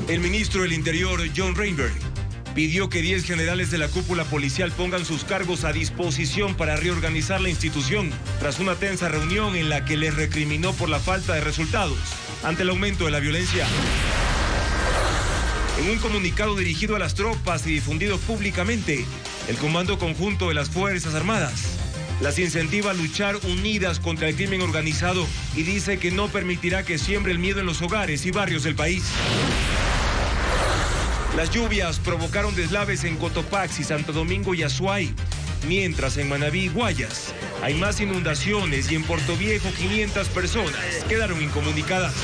El ministro del Interior, John Reinberg, pidió que 10 generales de la cúpula policial pongan sus cargos a disposición para reorganizar la institución, tras una tensa reunión en la que les recriminó por la falta de resultados ante el aumento de la violencia. En un comunicado dirigido a las tropas y difundido públicamente, el Comando Conjunto de las Fuerzas Armadas las incentiva a luchar unidas contra el crimen organizado y dice que no permitirá que siembre el miedo en los hogares y barrios del país. Las lluvias provocaron deslaves en Cotopaxi, Santo Domingo y Azuay, mientras en Manabí y Guayas hay más inundaciones y en Portoviejo 500 personas quedaron incomunicadas.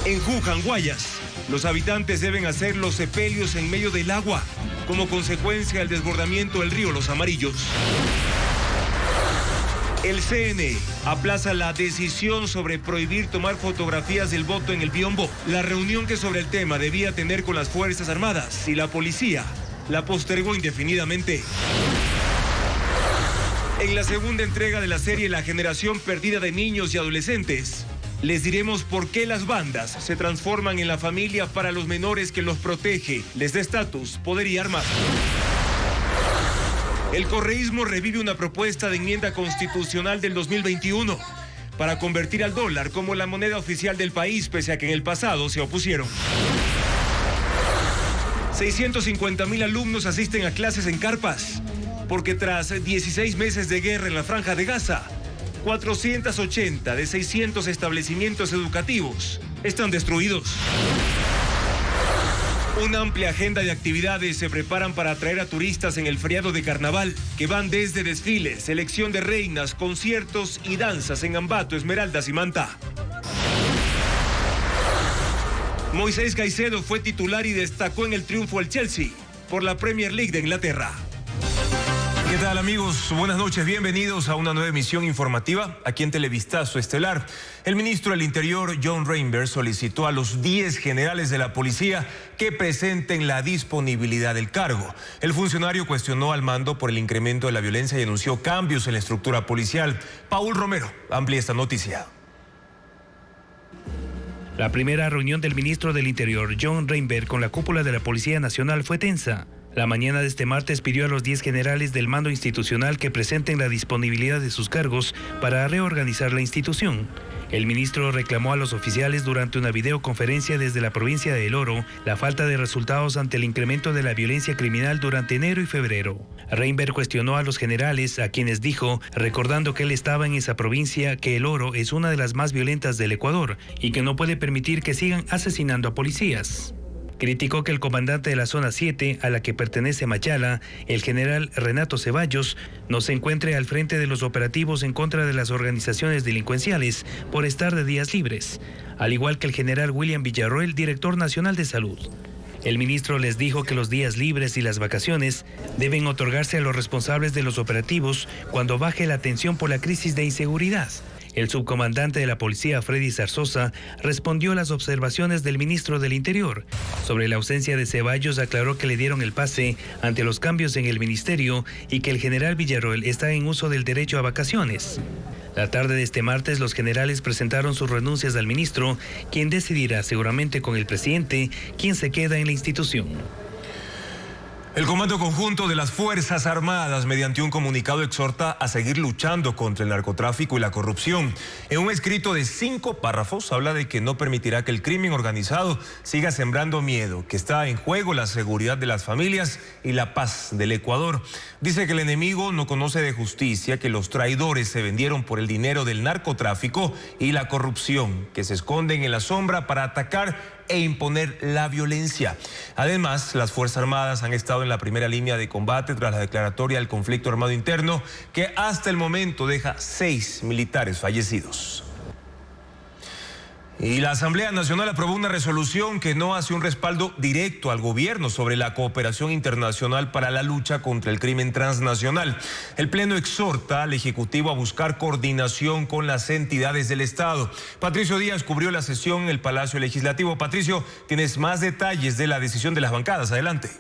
En Juján, Guayas, los habitantes deben hacer los sepelios en medio del agua como consecuencia del desbordamiento del río Los Amarillos. El CNE aplaza la decisión sobre prohibir tomar fotografías del voto en el biombo. La reunión que sobre el tema debía tener con las Fuerzas Armadas y la policía la postergó indefinidamente. En la segunda entrega de la serie La Generación Perdida de Niños y Adolescentes, les diremos por qué las bandas se transforman en la familia para los menores que los protege, les da estatus, poder y armas. El correísmo revive una propuesta de enmienda constitucional del 2021 para convertir al dólar como la moneda oficial del país, pese a que en el pasado se opusieron. 650,000 alumnos asisten a clases en carpas, porque tras 16 meses de guerra en la Franja de Gaza, 480 de 600 establecimientos educativos están destruidos. Una amplia agenda de actividades se preparan para atraer a turistas en el feriado de carnaval, que van desde desfiles, selección de reinas, conciertos y danzas en Ambato, Esmeraldas y Manta. Moisés Caicedo fue titular y destacó en el triunfo del Chelsea por la Premier League de Inglaterra. ¿Qué tal, amigos? Buenas noches, bienvenidos a una nueva emisión informativa aquí en Televistazo Estelar. El ministro del Interior, John Reinberg, solicitó a los 10 generales de la policía que presenten la disponibilidad del cargo. El funcionario cuestionó al mando por el incremento de la violencia y anunció cambios en la estructura policial. Paul Romero amplía esta noticia. La primera reunión del ministro del Interior, John Reinberg, con la cúpula de la Policía Nacional fue tensa. La mañana de este martes pidió a los 10 generales del mando institucional que presenten la disponibilidad de sus cargos para reorganizar la institución. El ministro reclamó a los oficiales durante una videoconferencia desde la provincia de El Oro la falta de resultados ante el incremento de la violencia criminal durante enero y febrero. Reinberg cuestionó a los generales, a quienes dijo, recordando que él estaba en esa provincia, que El Oro es una de las más violentas del Ecuador y que no puede permitir que sigan asesinando a policías. Criticó que el comandante de la Zona 7, a la que pertenece Machala, el general Renato Ceballos, no se encuentre al frente de los operativos en contra de las organizaciones delincuenciales por estar de días libres, al igual que el general William Villarroel, director nacional de salud. El ministro les dijo que los días libres y las vacaciones deben otorgarse a los responsables de los operativos cuando baje la tensión por la crisis de inseguridad. El subcomandante de la policía, Freddy Zarzosa, respondió a las observaciones del ministro del Interior. Sobre la ausencia de Ceballos, aclaró que le dieron el pase ante los cambios en el ministerio y que el general Villarroel está en uso del derecho a vacaciones. La tarde de este martes, los generales presentaron sus renuncias al ministro, quien decidirá seguramente con el presidente quién se queda en la institución. El Comando Conjunto de las Fuerzas Armadas, mediante un comunicado, exhorta a seguir luchando contra el narcotráfico y la corrupción. En un escrito de 5 párrafos, habla de que no permitirá que el crimen organizado siga sembrando miedo, que está en juego la seguridad de las familias y la paz del Ecuador. Dice que el enemigo no conoce de justicia, que los traidores se vendieron por el dinero del narcotráfico y la corrupción, que se esconden en la sombra para atacar e imponer la violencia. Además, las Fuerzas Armadas han estado en la primera línea de combate tras la declaratoria del conflicto armado interno, que hasta el momento deja 6 militares fallecidos. Y la Asamblea Nacional aprobó una resolución que no hace un respaldo directo al gobierno sobre la cooperación internacional para la lucha contra el crimen transnacional. El Pleno exhorta al Ejecutivo a buscar coordinación con las entidades del Estado. Patricio Díaz cubrió la sesión en el Palacio Legislativo. Patricio, tienes más detalles de la decisión de las bancadas. Adelante.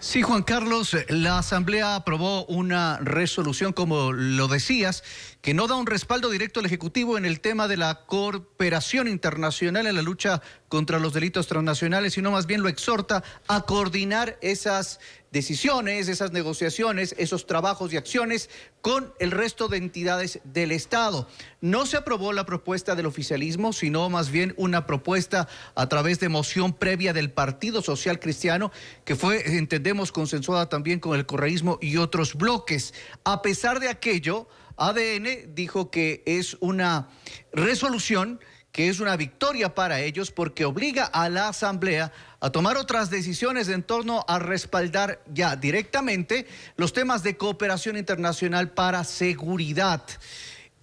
Sí, Juan Carlos, la Asamblea aprobó una resolución, como lo decías, que no da un respaldo directo al Ejecutivo en el tema de la cooperación internacional en la lucha contra los delitos transnacionales, sino más bien lo exhorta a coordinar esas decisiones, esas negociaciones, esos trabajos y acciones con el resto de entidades del Estado. No se aprobó la propuesta del oficialismo, sino más bien una propuesta a través de moción previa del Partido Social Cristiano, que fue, entendemos, consensuada también con el correísmo y otros bloques. A pesar de aquello, ADN dijo que es una resolución que es una victoria para ellos porque obliga a la Asamblea a tomar otras decisiones en torno a respaldar ya directamente los temas de cooperación internacional para seguridad.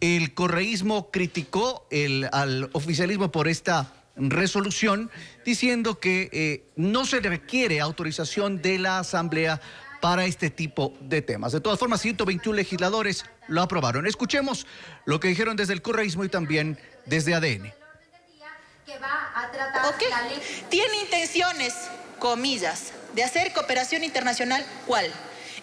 El correísmo criticó al oficialismo por esta resolución, diciendo que no se requiere autorización de la Asamblea para este tipo de temas. De todas formas, 121 legisladores lo aprobaron. Escuchemos lo que dijeron desde el correísmo y también desde ADN. Okay. Tiene intenciones, comillas, de hacer cooperación internacional, ¿cuál?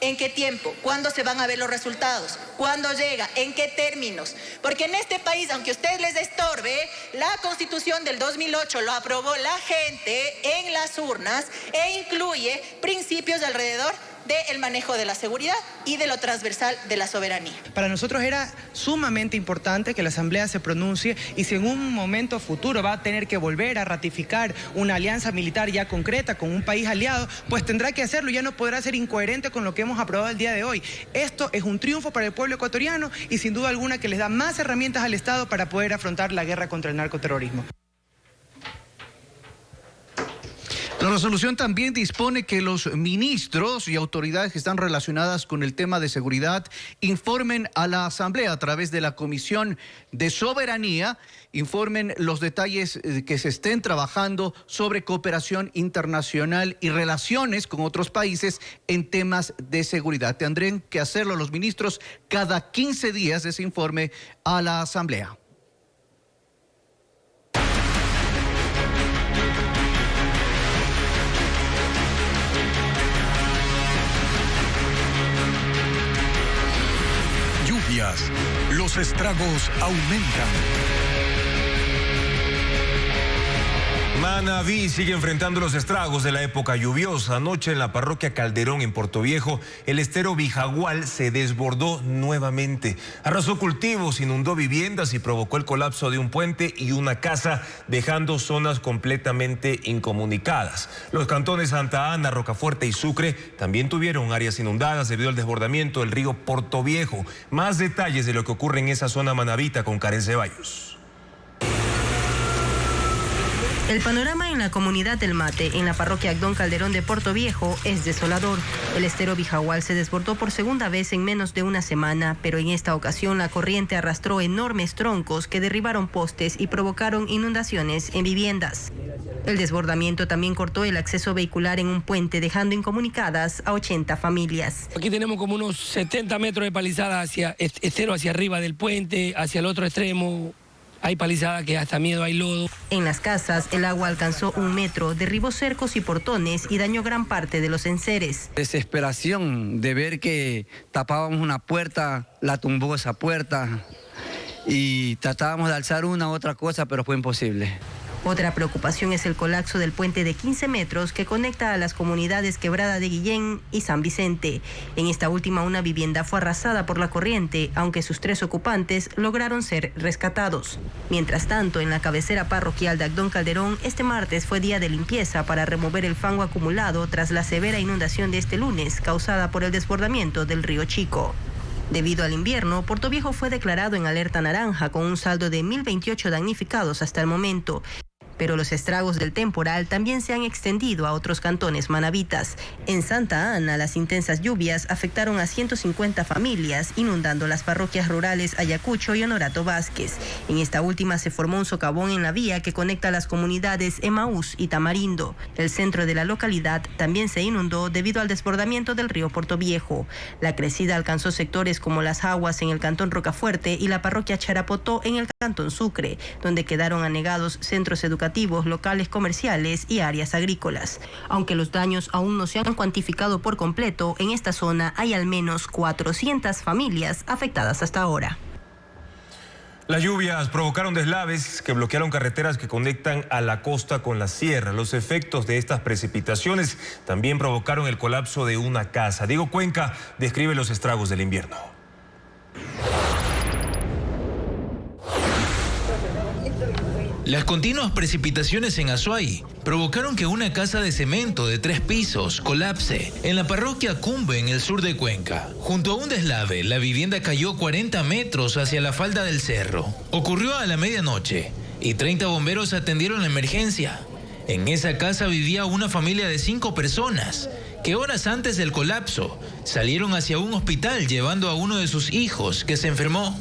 ¿En qué tiempo? ¿Cuándo se van a ver los resultados? ¿Cuándo llega? ¿En qué términos? Porque en este país, aunque a ustedes les estorbe, la Constitución del 2008 lo aprobó la gente en las urnas e incluye principios de alrededor del manejo de la seguridad y de lo transversal de la soberanía. Para nosotros era sumamente importante que la Asamblea se pronuncie y si en un momento futuro va a tener que volver a ratificar una alianza militar ya concreta con un país aliado, pues tendrá que hacerlo, ya no podrá ser incoherente con lo que hemos aprobado el día de hoy. Esto es un triunfo para el pueblo ecuatoriano y sin duda alguna que les da más herramientas al Estado para poder afrontar la guerra contra el narcoterrorismo. La resolución también dispone que los ministros y autoridades que están relacionadas con el tema de seguridad informen a la Asamblea a través de la Comisión de Soberanía, informen los detalles que se estén trabajando sobre cooperación internacional y relaciones con otros países en temas de seguridad. Tendrán que hacerlo los ministros cada 15 días ese informe a la Asamblea. Los estragos aumentan. Manabí sigue enfrentando los estragos de la época lluviosa. Anoche en la parroquia Calderón, en Portoviejo, el estero Vijagual se desbordó nuevamente. Arrasó cultivos, inundó viviendas y provocó el colapso de un puente y una casa, dejando zonas completamente incomunicadas. Los cantones Santa Ana, Rocafuerte y Sucre también tuvieron áreas inundadas debido al desbordamiento del río Portoviejo. Más detalles de lo que ocurre en esa zona manabita con Karen Ceballos. El panorama en la comunidad del Mate, en la parroquia Agdón Calderón de Portoviejo, es desolador. El estero Vijagual se desbordó por segunda vez en menos de una semana, pero en esta ocasión la corriente arrastró enormes troncos que derribaron postes y provocaron inundaciones en viviendas. El desbordamiento también cortó el acceso vehicular en un puente, dejando incomunicadas a 80 familias. Aquí tenemos como unos 70 metros de palizada hacia estero hacia arriba del puente, hacia el otro extremo. Hay palizada que hasta miedo, hay lodo. En las casas, el agua alcanzó 1 metro, derribó cercos y portones y dañó gran parte de los enseres. Desesperación de ver que tapábamos una puerta, la tumbó esa puerta y tratábamos de alzar una u otra cosa, pero fue imposible. Otra preocupación es el colapso del puente de 15 metros que conecta a las comunidades Quebrada de Guillén y San Vicente. En esta última, una vivienda fue arrasada por la corriente, aunque sus 3 ocupantes lograron ser rescatados. Mientras tanto, en la cabecera parroquial de Agdón Calderón, este martes fue día de limpieza para remover el fango acumulado tras la severa inundación de este lunes, causada por el desbordamiento del río Chico. Debido al invierno, Portoviejo fue declarado en alerta naranja con un saldo de 1.028 damnificados hasta el momento. Pero los estragos del temporal también se han extendido a otros cantones manabitas. En Santa Ana, las intensas lluvias afectaron a 150 familias, inundando las parroquias rurales Ayacucho y Honorato Vázquez. En esta última se formó un socavón en la vía que conecta a las comunidades Emaús y Tamarindo. El centro de la localidad también se inundó debido al desbordamiento del río Portoviejo. La crecida alcanzó sectores como Las Aguas en el cantón Rocafuerte y la parroquia Charapotó en el cantón Sucre, donde quedaron anegados centros educativos educativos, locales comerciales y áreas agrícolas. Aunque los daños aún no se han cuantificado por completo, en esta zona hay al menos 400 familias afectadas hasta ahora. Las lluvias provocaron deslaves que bloquearon carreteras que conectan a la costa con la sierra. Los efectos de estas precipitaciones también provocaron el colapso de una casa. Diego Cuenca describe los estragos del invierno. Las continuas precipitaciones en Azuay provocaron que una casa de cemento de 3 pisos colapse en la parroquia Cumbe, en el sur de Cuenca. Junto a un deslave, la vivienda cayó 40 metros hacia la falda del cerro. Ocurrió a la medianoche y 30 bomberos atendieron la emergencia. En esa casa vivía una familia de 5 personas que horas antes del colapso salieron hacia un hospital llevando a uno de sus hijos que se enfermó.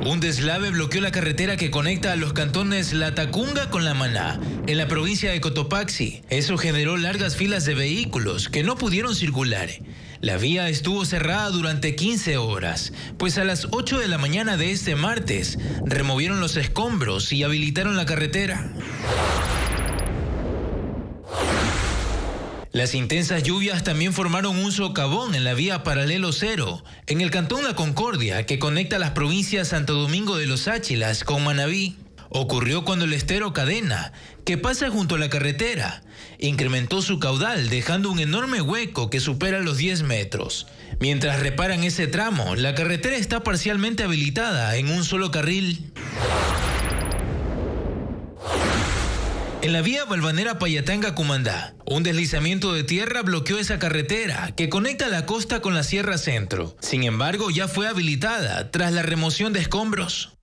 Un deslave bloqueó la carretera que conecta a los cantones La Tacunga con La Maná, en la provincia de Cotopaxi. Eso generó largas filas de vehículos que no pudieron circular. La vía estuvo cerrada durante 15 horas, pues a las 8 de la mañana de este martes removieron los escombros y habilitaron la carretera. Las intensas lluvias también formaron un socavón en la vía Paralelo Cero, en el cantón La Concordia, que conecta las provincias Santo Domingo de los Áchilas con Manabí. Ocurrió cuando el estero Cadena, que pasa junto a la carretera, incrementó su caudal, dejando un enorme hueco que supera los 10 metros. Mientras reparan ese tramo, la carretera está parcialmente habilitada en un solo carril. En la vía Balvanera Payatanga-Cumandá, un deslizamiento de tierra bloqueó esa carretera que conecta la costa con la Sierra Centro. Sin embargo, ya fue habilitada tras la remoción de escombros.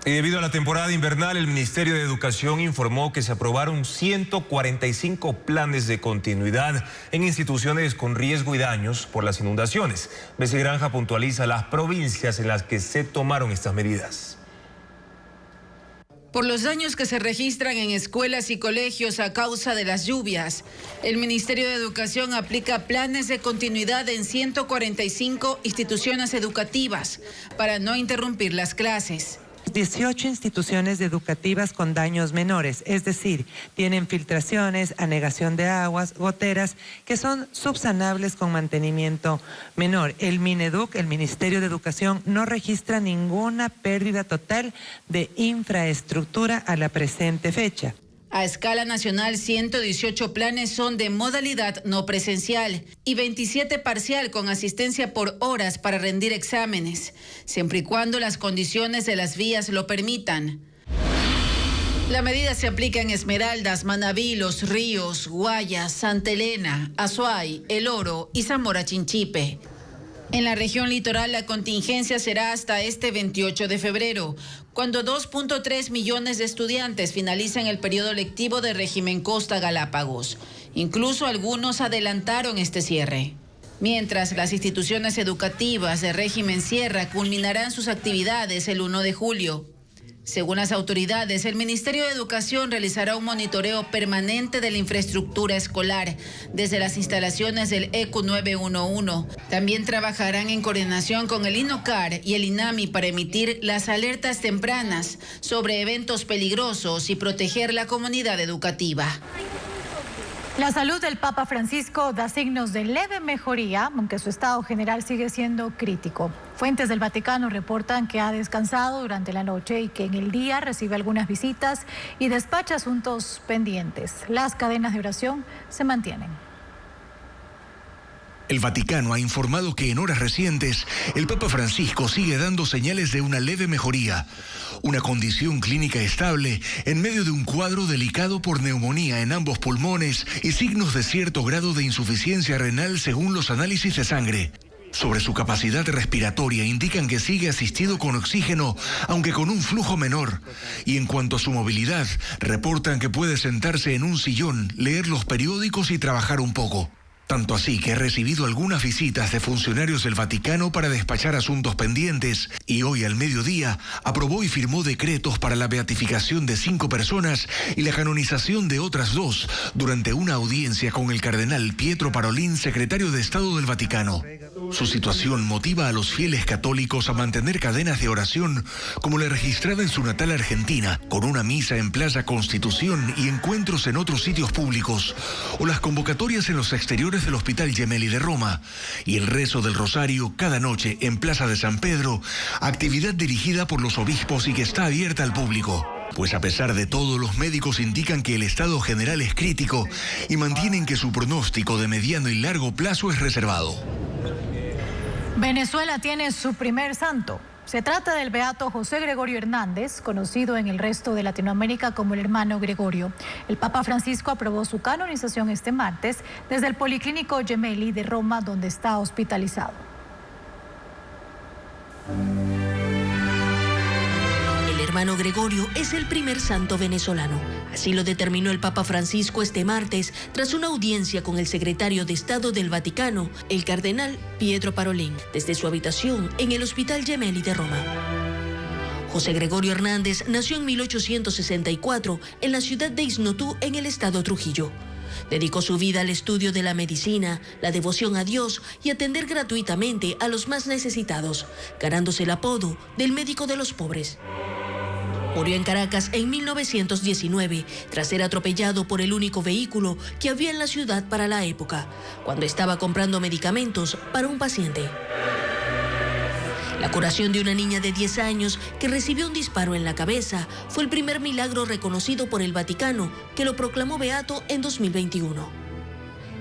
Y debido a la temporada invernal, el Ministerio de Educación informó que se aprobaron 145 planes de continuidad en instituciones con riesgo y daños por las inundaciones. Bessie Granja puntualiza las provincias en las que se tomaron estas medidas. Por los daños que se registran en escuelas y colegios a causa de las lluvias, el Ministerio de Educación aplica planes de continuidad en 145 instituciones educativas para no interrumpir las clases. 18 instituciones educativas con daños menores, es decir, tienen filtraciones, anegación de aguas, goteras, que son subsanables con mantenimiento menor. El Mineduc, el Ministerio de Educación, no registra ninguna pérdida total de infraestructura a la presente fecha. A escala nacional, 118 planes son de modalidad no presencial y 27 parcial con asistencia por horas para rendir exámenes, siempre y cuando las condiciones de las vías lo permitan. La medida se aplica en Esmeraldas, Manabí, Los Ríos, Guayas, Santa Elena, Azuay, El Oro y Zamora Chinchipe. En la región litoral, la contingencia será hasta este 28 de febrero, cuando 2.3 millones de estudiantes finalicen el periodo lectivo de régimen Costa Galápagos. Incluso algunos adelantaron este cierre. Mientras, las instituciones educativas de régimen Sierra culminarán sus actividades el 1 de julio. Según las autoridades, el Ministerio de Educación realizará un monitoreo permanente de la infraestructura escolar desde las instalaciones del ECU 911. También trabajarán en coordinación con el INOCAR y el INAMI para emitir las alertas tempranas sobre eventos peligrosos y proteger la comunidad educativa. La salud del Papa Francisco da signos de leve mejoría, aunque su estado general sigue siendo crítico. Fuentes del Vaticano reportan que ha descansado durante la noche y que en el día recibe algunas visitas y despacha asuntos pendientes. Las cadenas de oración se mantienen. El Vaticano ha informado que en horas recientes el Papa Francisco sigue dando señales de una leve mejoría, una condición clínica estable en medio de un cuadro delicado por neumonía en ambos pulmones y signos de cierto grado de insuficiencia renal según los análisis de sangre. Sobre su capacidad respiratoria indican que sigue asistido con oxígeno, aunque con un flujo menor. Y en cuanto a su movilidad, reportan que puede sentarse en un sillón, leer los periódicos y trabajar un poco. Tanto así que he recibido algunas visitas de funcionarios del Vaticano para despachar asuntos pendientes y hoy al mediodía aprobó y firmó decretos para la beatificación de 5 personas y la canonización de otras 2 durante una audiencia con el cardenal Pietro Parolin, secretario de Estado del Vaticano. Su situación motiva a los fieles católicos a mantener cadenas de oración como la registrada en su natal Argentina, con una misa en Plaza Constitución y encuentros en otros sitios públicos, o las convocatorias en los exteriores del Hospital Gemelli de Roma, y el rezo del Rosario cada noche en Plaza de San Pedro, actividad dirigida por los obispos y que está abierta al público. Pues a pesar de todo, los médicos indican que el estado general es crítico y mantienen que su pronóstico de mediano y largo plazo es reservado. Venezuela tiene su primer santo. Se trata del beato José Gregorio Hernández, conocido en el resto de Latinoamérica como el hermano Gregorio. El Papa Francisco aprobó su canonización este martes desde el Policlínico Gemelli de Roma, donde está hospitalizado. El hermano Gregorio es el primer santo venezolano. Así lo determinó el Papa Francisco este martes tras una audiencia con el secretario de Estado del Vaticano, el cardenal Pietro Parolin, desde su habitación en el Hospital Gemelli de Roma. José Gregorio Hernández nació en 1864 en la ciudad de Isnotú, en el estado Trujillo. Dedicó su vida al estudio de la medicina, la devoción a Dios y atender gratuitamente a los más necesitados, ganándose el apodo del médico de los pobres. Murió en Caracas en 1919 tras ser atropellado por el único vehículo que había en la ciudad para la época, cuando estaba comprando medicamentos para un paciente. La curación de una niña de 10 años que recibió un disparo en la cabeza fue el primer milagro reconocido por el Vaticano, que lo proclamó beato en 2021.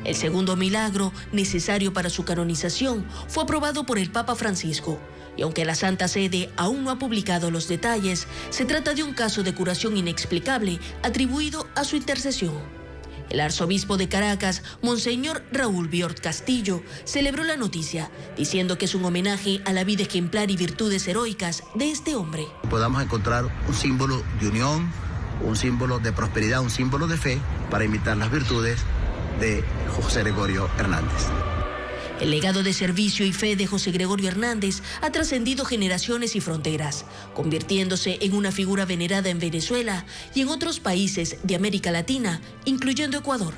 El segundo milagro, necesario para su canonización, fue aprobado por el Papa Francisco. Y aunque la Santa Sede aún no ha publicado los detalles, se trata de un caso de curación inexplicable atribuido a su intercesión. El arzobispo de Caracas, Monseñor Raúl Biort Castillo, celebró la noticia, diciendo que es un homenaje a la vida ejemplar y virtudes heroicas de este hombre. Podamos encontrar un símbolo de unión, un símbolo de prosperidad, un símbolo de fe para imitar las virtudes de José Gregorio Hernández. El legado de servicio y fe de José Gregorio Hernández ha trascendido generaciones y fronteras, convirtiéndose en una figura venerada en Venezuela y en otros países de América Latina, incluyendo Ecuador.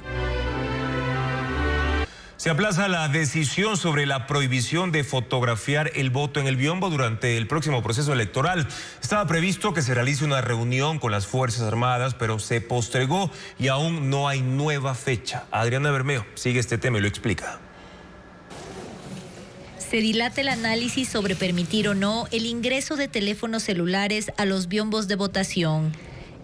Se aplaza la decisión sobre la prohibición de fotografiar el voto en el biombo durante el próximo proceso electoral. Estaba previsto que se realice una reunión con las Fuerzas Armadas, pero se postergó y aún no hay nueva fecha. Adriana Bermeo sigue este tema y lo explica. Se dilata el análisis sobre permitir o no el ingreso de teléfonos celulares a los biombos de votación.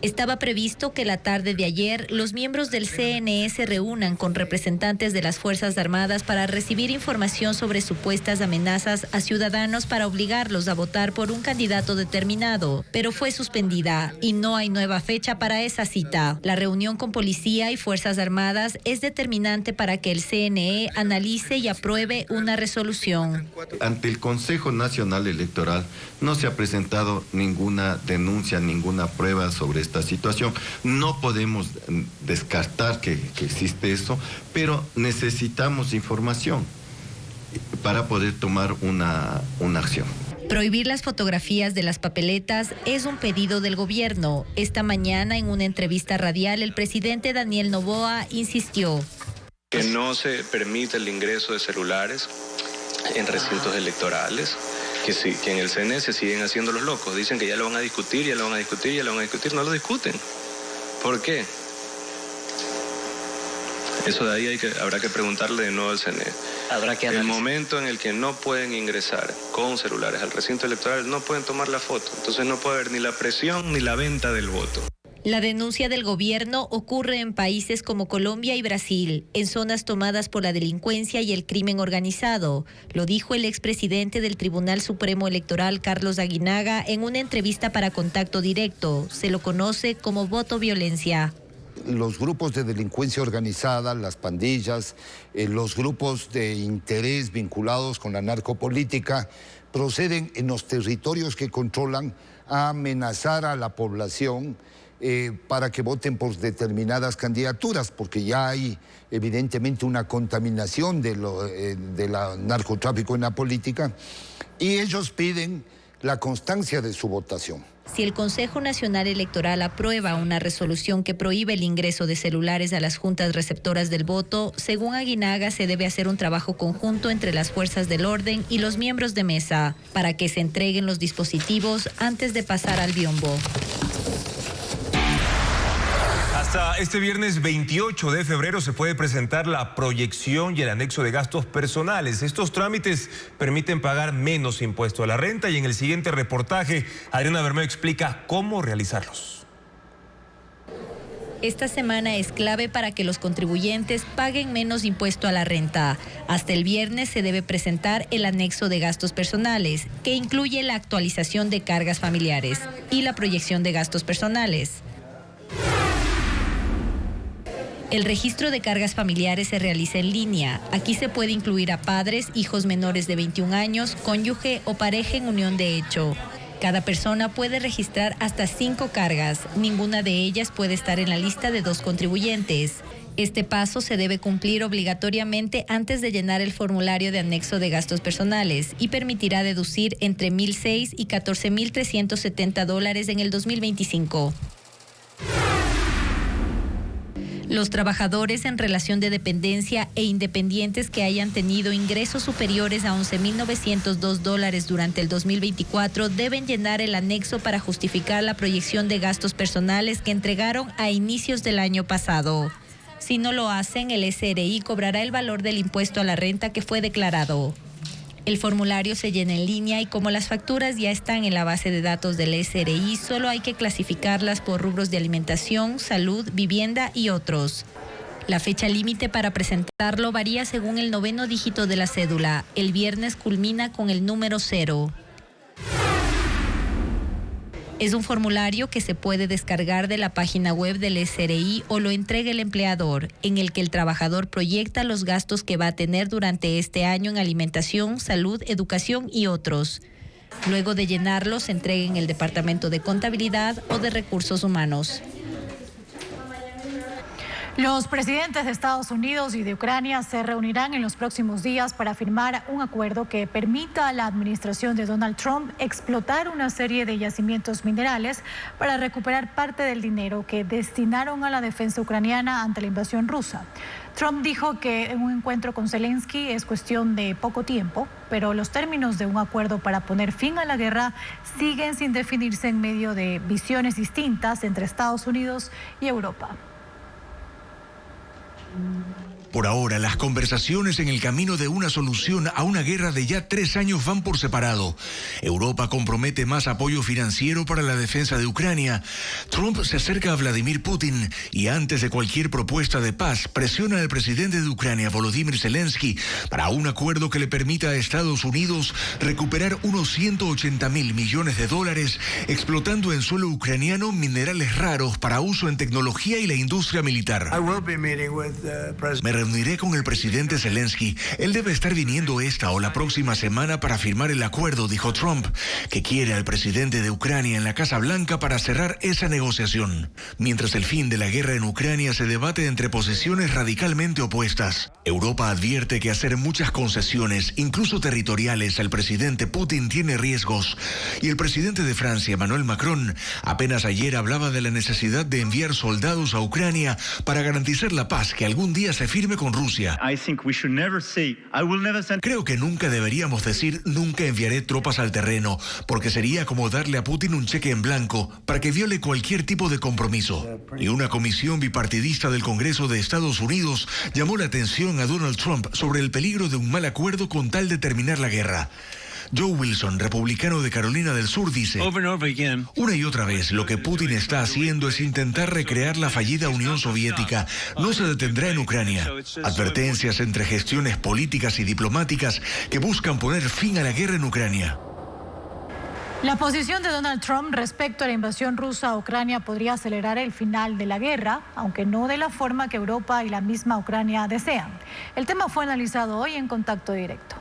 Estaba previsto que la tarde de ayer los miembros del CNE se reúnan con representantes de las Fuerzas Armadas para recibir información sobre supuestas amenazas a ciudadanos para obligarlos a votar por un candidato determinado, pero fue suspendida y no hay nueva fecha para esa cita. La reunión con policía y Fuerzas Armadas es determinante para que el CNE analice y apruebe una resolución. Ante el Consejo Nacional Electoral no se ha presentado ninguna denuncia, ninguna prueba sobre esta situación. No podemos descartar que existe eso, pero necesitamos información para poder tomar una acción. Prohibir las fotografías de las papeletas es un pedido del gobierno. Esta mañana, en una entrevista radial, el presidente Daniel Noboa insistió que no se permite el ingreso de celulares en recintos electorales, que en el CNE se siguen haciendo los locos. Dicen que ya lo van a discutir, ya lo van a discutir, ya lo van a discutir. No lo discuten. ¿Por qué? Eso de ahí habrá que preguntarle de nuevo al CNE. El momento en el que no pueden ingresar con celulares al recinto electoral, no pueden tomar la foto. Entonces no puede haber ni la presión ni la venta del voto. La denuncia del gobierno ocurre en países como Colombia y Brasil, en zonas tomadas por la delincuencia y el crimen organizado. Lo dijo el expresidente del Tribunal Supremo Electoral, Carlos Aguinaga, en una entrevista para Contacto Directo. Se lo conoce como voto violencia. Los grupos de delincuencia organizada, las pandillas, los grupos de interés vinculados con la narcopolítica, proceden en los territorios que controlan a amenazar a la población para que voten por determinadas candidaturas, porque ya hay evidentemente una contaminación del narcotráfico en la política, y ellos piden la constancia de su votación. Si el Consejo Nacional Electoral aprueba una resolución que prohíbe el ingreso de celulares a las juntas receptoras del voto, según Aguinaga se debe hacer un trabajo conjunto entre las fuerzas del orden y los miembros de mesa para que se entreguen los dispositivos antes de pasar al biombo. Hasta este viernes 28 de febrero se puede presentar la proyección y el anexo de gastos personales. Estos trámites permiten pagar menos impuesto a la renta y en el siguiente reportaje, Adriana Bermeo explica cómo realizarlos. Esta semana es clave para que los contribuyentes paguen menos impuesto a la renta. Hasta el viernes se debe presentar el anexo de gastos personales, que incluye la actualización de cargas familiares y la proyección de gastos personales. El registro de cargas familiares se realiza en línea. Aquí se puede incluir a padres, hijos menores de 21 años, cónyuge o pareja en unión de hecho. Cada persona puede registrar hasta 5 cargas. Ninguna de ellas puede estar en la lista de 2 contribuyentes. Este paso se debe cumplir obligatoriamente antes de llenar el formulario de anexo de gastos personales y permitirá deducir entre $1,600 y $14,370 en el 2025. Los trabajadores en relación de dependencia e independientes que hayan tenido ingresos superiores a $11,902 durante el 2024 deben llenar el anexo para justificar la proyección de gastos personales que entregaron a inicios del año pasado. Si no lo hacen, el SRI cobrará el valor del impuesto a la renta que fue declarado. El formulario se llena en línea y como las facturas ya están en la base de datos del SRI, solo hay que clasificarlas por rubros de alimentación, salud, vivienda y otros. La fecha límite para presentarlo varía según el 9º dígito de la cédula. El viernes culmina con el número 0. Es un formulario que se puede descargar de la página web del SRI o lo entrega el empleador, en el que el trabajador proyecta los gastos que va a tener durante este año en alimentación, salud, educación y otros. Luego de llenarlo, se entrega en el Departamento de Contabilidad o de Recursos Humanos. Los presidentes de Estados Unidos y de Ucrania se reunirán en los próximos días para firmar un acuerdo que permita a la administración de Donald Trump explotar una serie de yacimientos minerales para recuperar parte del dinero que destinaron a la defensa ucraniana ante la invasión rusa. Trump dijo que en un encuentro con Zelensky es cuestión de poco tiempo, pero los términos de un acuerdo para poner fin a la guerra siguen sin definirse en medio de visiones distintas entre Estados Unidos y Europa. Por ahora, las conversaciones en el camino de una solución a una guerra de ya 3 años van por separado. Europa compromete más apoyo financiero para la defensa de Ucrania. Trump se acerca a Vladimir Putin y antes de cualquier propuesta de paz presiona al presidente de Ucrania, Volodymyr Zelensky, para un acuerdo que le permita a Estados Unidos recuperar unos $180 mil millones explotando en suelo ucraniano minerales raros para uso en tecnología y la industria militar. Me reuniré con el presidente Zelensky. Él debe estar viniendo esta o la próxima semana para firmar el acuerdo, dijo Trump, que quiere al presidente de Ucrania en la Casa Blanca para cerrar esa negociación. Mientras el fin de la guerra en Ucrania se debate entre posiciones radicalmente opuestas, Europa advierte que hacer muchas concesiones, incluso territoriales, al presidente Putin tiene riesgos. Y el presidente de Francia, Emmanuel Macron, apenas ayer hablaba de la necesidad de enviar soldados a Ucrania para garantizar la paz que algún día se firme con Rusia. Creo que nunca deberíamos decir nunca enviaré tropas al terreno, porque sería como darle a Putin un cheque en blanco para que viole cualquier tipo de compromiso. Y una comisión bipartidista del Congreso de Estados Unidos llamó la atención a Donald Trump sobre el peligro de un mal acuerdo con tal de terminar la guerra. Joe Wilson, republicano de Carolina del Sur, dice: una y otra vez lo que Putin está haciendo es intentar recrear la fallida Unión Soviética. No se detendrá en Ucrania. Advertencias entre gestiones políticas y diplomáticas que buscan poner fin a la guerra en Ucrania. La posición de Donald Trump respecto a la invasión rusa a Ucrania podría acelerar el final de la guerra, aunque no de la forma que Europa y la misma Ucrania desean. El tema fue analizado hoy en Contacto Directo.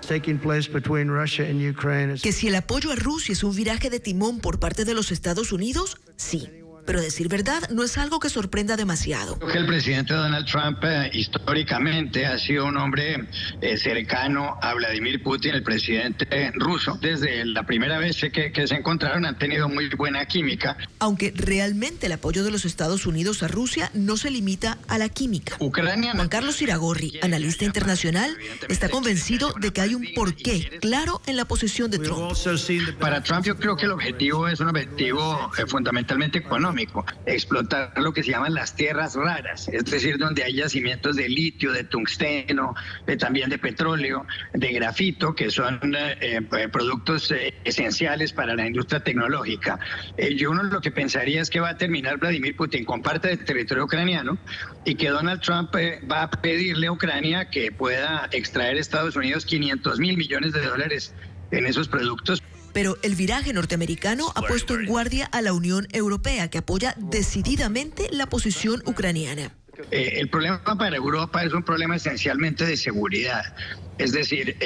Que si el apoyo a Rusia es un viraje de timón por parte de los Estados Unidos, sí. pero a decir verdad no es algo que sorprenda demasiado. Creo que el presidente Donald Trump históricamente ha sido un hombre cercano a Vladimir Putin, el presidente ruso. Desde la primera vez que se encontraron han tenido muy buena química. Aunque realmente el apoyo de los Estados Unidos a Rusia no se limita a la química. Ucrania. Juan Carlos Iragorri, analista internacional, está convencido de que hay un porqué claro en la posición de Trump. Para Trump yo creo que el objetivo es un objetivo fundamentalmente económico, explotar lo que se llaman las tierras raras, es decir, donde hay yacimientos de litio, de tungsteno, también de petróleo, de grafito, que son productos esenciales para la industria tecnológica. Yo uno lo que pensaría es que va a terminar Vladimir Putin con parte del territorio ucraniano y que Donald Trump va a pedirle a Ucrania que pueda extraer a Estados Unidos $500 mil millones en esos productos. Pero el viraje norteamericano ha puesto en guardia a la Unión Europea, que apoya decididamente la posición ucraniana. El problema para Europa es un problema esencialmente de seguridad. Es decir,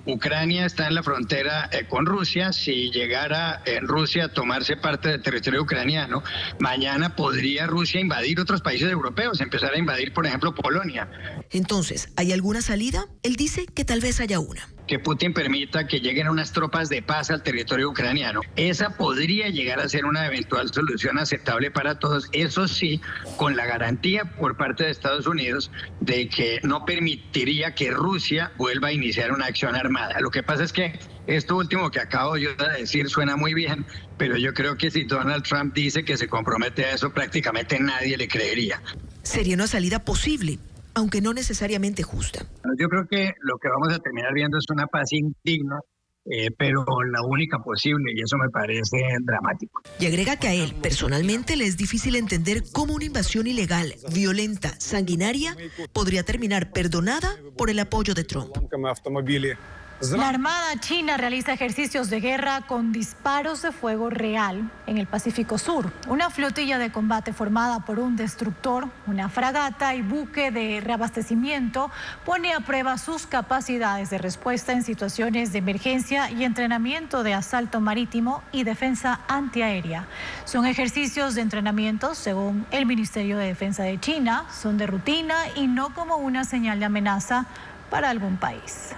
Ucrania está en la frontera con Rusia. Si llegara Rusia a tomarse parte del territorio ucraniano, mañana podría Rusia invadir otros países europeos, empezar a invadir, por ejemplo, Polonia. Entonces, ¿hay alguna salida? Él dice que tal vez haya una. Que Putin permita que lleguen unas tropas de paz al territorio ucraniano. Esa podría llegar a ser una eventual solución aceptable para todos. Eso sí, con la garantía por parte de Estados Unidos de que no permitiría que Rusia vuelva a iniciar una acción armada. Lo que pasa es que esto último que acabo yo de decir suena muy bien, pero yo creo que si Donald Trump dice que se compromete a eso, prácticamente nadie le creería. Sería una salida posible, aunque no necesariamente justa. Yo creo que lo que vamos a terminar viendo es una paz indigna, pero la única posible, y eso me parece dramático. Y agrega que a él, personalmente, le es difícil entender cómo una invasión ilegal, violenta, sanguinaria, podría terminar perdonada por el apoyo de Trump. La Armada China realiza ejercicios de guerra con disparos de fuego real en el Pacífico Sur. Una flotilla de combate formada por un destructor, una fragata y buque de reabastecimiento pone a prueba sus capacidades de respuesta en situaciones de emergencia y entrenamiento de asalto marítimo y defensa antiaérea. Son ejercicios de entrenamiento, según el Ministerio de Defensa de China, son de rutina y no como una señal de amenaza para algún país.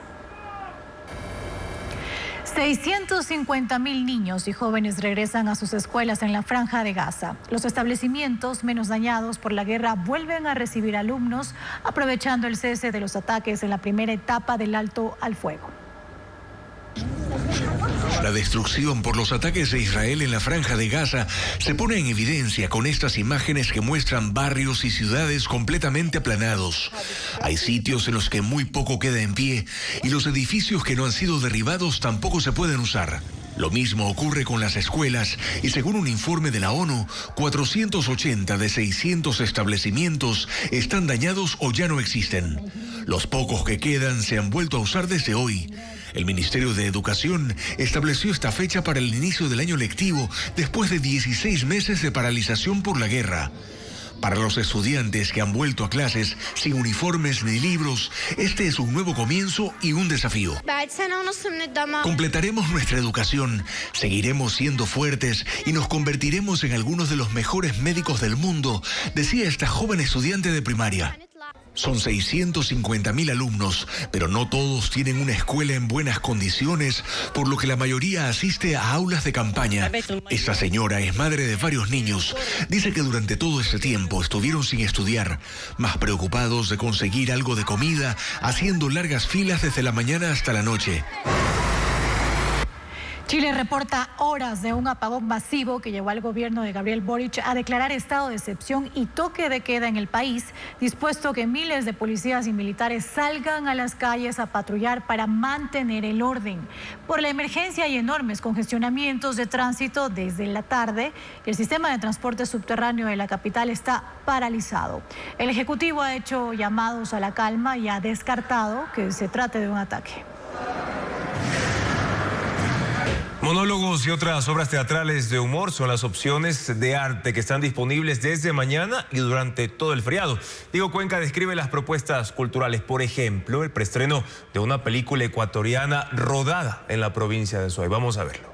650.000 niños y jóvenes regresan a sus escuelas en la Franja de Gaza. Los establecimientos menos dañados por la guerra vuelven a recibir alumnos, aprovechando el cese de los ataques en la primera etapa del alto al fuego. La destrucción por los ataques de Israel en la Franja de Gaza se pone en evidencia con estas imágenes que muestran barrios y ciudades completamente aplanados. Hay sitios en los que muy poco queda en pie y los edificios que no han sido derribados tampoco se pueden usar. Lo mismo ocurre con las escuelas y según un informe de la ONU, 480 de 600 establecimientos están dañados o ya no existen. Los pocos que quedan se han vuelto a usar desde hoy. El Ministerio de Educación estableció esta fecha para el inicio del año lectivo después de 16 meses de paralización por la guerra. Para los estudiantes que han vuelto a clases sin uniformes ni libros, este es un nuevo comienzo y un desafío. Completaremos nuestra educación, seguiremos siendo fuertes y nos convertiremos en algunos de los mejores médicos del mundo, decía esta joven estudiante de primaria. Son 650.000 alumnos, pero no todos tienen una escuela en buenas condiciones, por lo que la mayoría asiste a aulas de campaña. Esta señora es madre de varios niños. Dice que durante todo este tiempo estuvieron sin estudiar, más preocupados de conseguir algo de comida, haciendo largas filas desde la mañana hasta la noche. Chile reporta horas de un apagón masivo que llevó al gobierno de Gabriel Boric a declarar estado de excepción y toque de queda en el país, dispuesto que miles de policías y militares salgan a las calles a patrullar para mantener el orden. Por la emergencia hay enormes congestionamientos de tránsito desde la tarde y el sistema de transporte subterráneo de la capital está paralizado. El Ejecutivo ha hecho llamados a la calma y ha descartado que se trate de un ataque. Monólogos y otras obras teatrales de humor son las opciones de arte que están disponibles desde mañana y durante todo el feriado. Diego Cuenca describe las propuestas culturales, por ejemplo, el preestreno de una película ecuatoriana rodada en la provincia de Azuay. Vamos a verlo.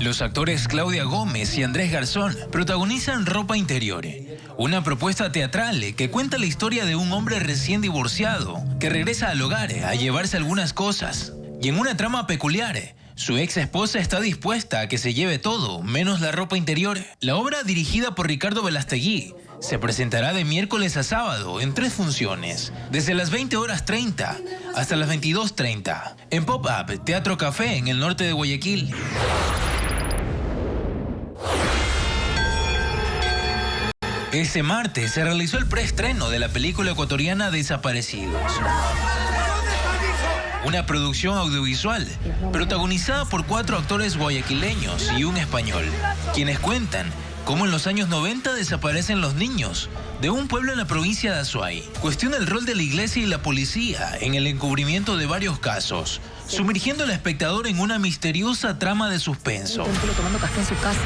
Los actores Claudia Gómez y Andrés Garzón protagonizan Ropa Interior, una propuesta teatral que cuenta la historia de un hombre recién divorciado que regresa al hogar a llevarse algunas cosas. Y en una trama peculiar, su ex esposa está dispuesta a que se lleve todo, menos la ropa interior. La obra, dirigida por Ricardo Velastegui, se presentará de miércoles a sábado en 3 funciones, desde las 20:30 hasta las 22:30, en Pop-Up Teatro Café en el norte de Guayaquil. Este martes se realizó el preestreno de la película ecuatoriana Desaparecidos. Una producción audiovisual protagonizada por 4 actores guayaquileños y un español, quienes cuentan cómo en los años 90 desaparecen los niños de un pueblo en la provincia de Azuay. Cuestiona el rol de la iglesia y la policía en el encubrimiento de varios casos, sumergiendo al espectador en una misteriosa trama de suspenso. Tomando café en su casa.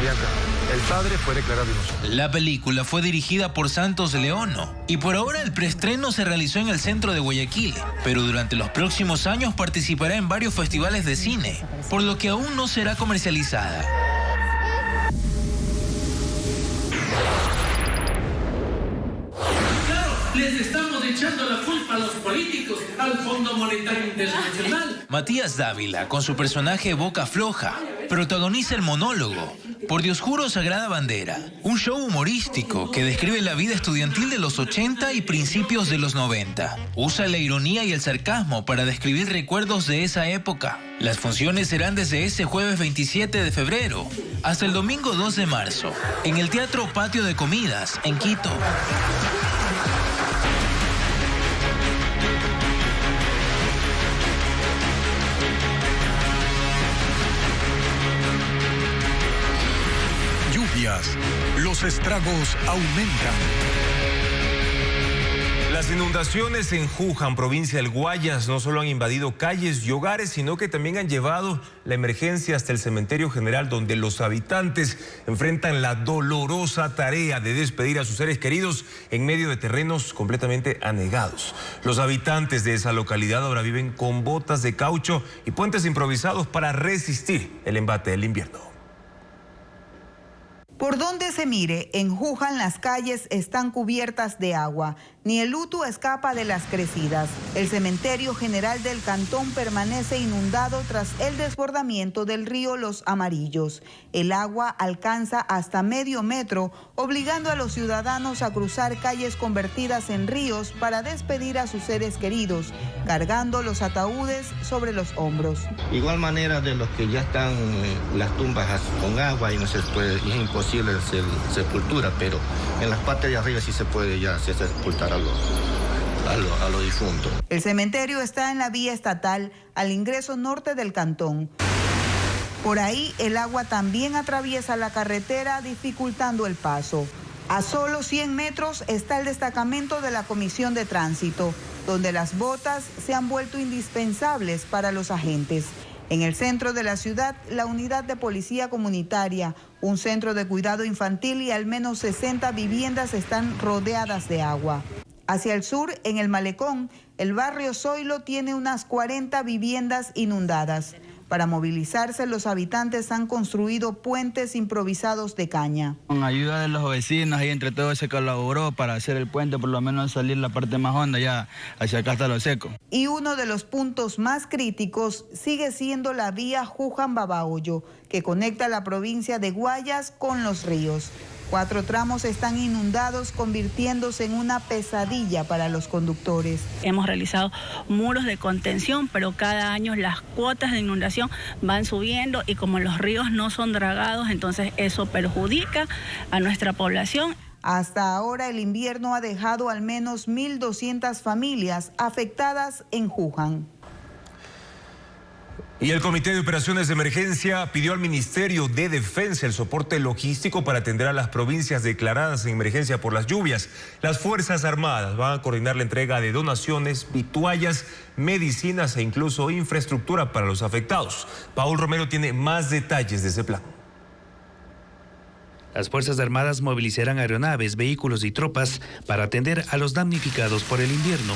El padre fue declarado inocente. La película fue dirigida por Santos Leono y por ahora el preestreno se realizó en el centro de Guayaquil, pero durante los próximos años participará en varios festivales de cine, por lo que aún no será comercializada. Les estamos echando la culpa a los políticos, al Fondo Monetario Internacional. Matías Dávila, con su personaje Boca Floja, protagoniza el monólogo Por Dios juro sagrada bandera, un show humorístico que describe la vida estudiantil de los 80 y principios de los 90. Usa la ironía y el sarcasmo para describir recuerdos de esa época. Las funciones serán desde este jueves 27 de febrero hasta el domingo 2 de marzo, en el Teatro Patio de Comidas, en Quito. Los estragos aumentan. Las inundaciones en Juján, provincia del Guayas, no solo han invadido calles y hogares, sino que también han llevado la emergencia hasta el cementerio general, donde los habitantes enfrentan la dolorosa tarea de despedir a sus seres queridos en medio de terrenos completamente anegados. Los habitantes de esa localidad ahora viven con botas de caucho y puentes improvisados para resistir el embate del invierno. Por donde se mire, en Juján las calles están cubiertas de agua. Ni el Utu escapa de las crecidas. El cementerio general del cantón permanece inundado tras el desbordamiento del río Los Amarillos. El agua alcanza hasta medio metro, obligando a los ciudadanos a cruzar calles convertidas en ríos para despedir a sus seres queridos, cargando los ataúdes sobre los hombros. Igual manera de los que ya están las tumbas con agua y no se puede, es imposible hacer sepultura, pero en las partes de arriba sí se puede ya sepultar a los difuntos. El cementerio está en la vía estatal al ingreso norte del cantón. Por ahí el agua también atraviesa la carretera, dificultando el paso. A solo 100 metros está el destacamento de la Comisión de Tránsito, donde las botas se han vuelto indispensables para los agentes. En el centro de la ciudad, la unidad de policía comunitaria, un centro de cuidado infantil y al menos 60 viviendas están rodeadas de agua. Hacia el sur, en el Malecón, el barrio Zoilo tiene unas 40 viviendas inundadas. Para movilizarse, los habitantes han construido puentes improvisados de caña. Con ayuda de los vecinos, y entre todos se colaboró para hacer el puente, por lo menos salir la parte más honda ya hacia acá hasta lo seco. Y uno de los puntos más críticos sigue siendo la vía Juján-Babahoyo, que conecta la provincia de Guayas con los ríos. 4 tramos están inundados, convirtiéndose en una pesadilla para los conductores. Hemos realizado muros de contención, pero cada año las cuotas de inundación van subiendo y como los ríos no son dragados, entonces eso perjudica a nuestra población. Hasta ahora el invierno ha dejado al menos 1.200 familias afectadas en Juján. Y el Comité de Operaciones de Emergencia pidió al Ministerio de Defensa el soporte logístico para atender a las provincias declaradas en emergencia por las lluvias. Las Fuerzas Armadas van a coordinar la entrega de donaciones, vituallas, medicinas e incluso infraestructura para los afectados. Paul Romero tiene más detalles de ese plan. Las Fuerzas Armadas movilizarán aeronaves, vehículos y tropas para atender a los damnificados por el invierno.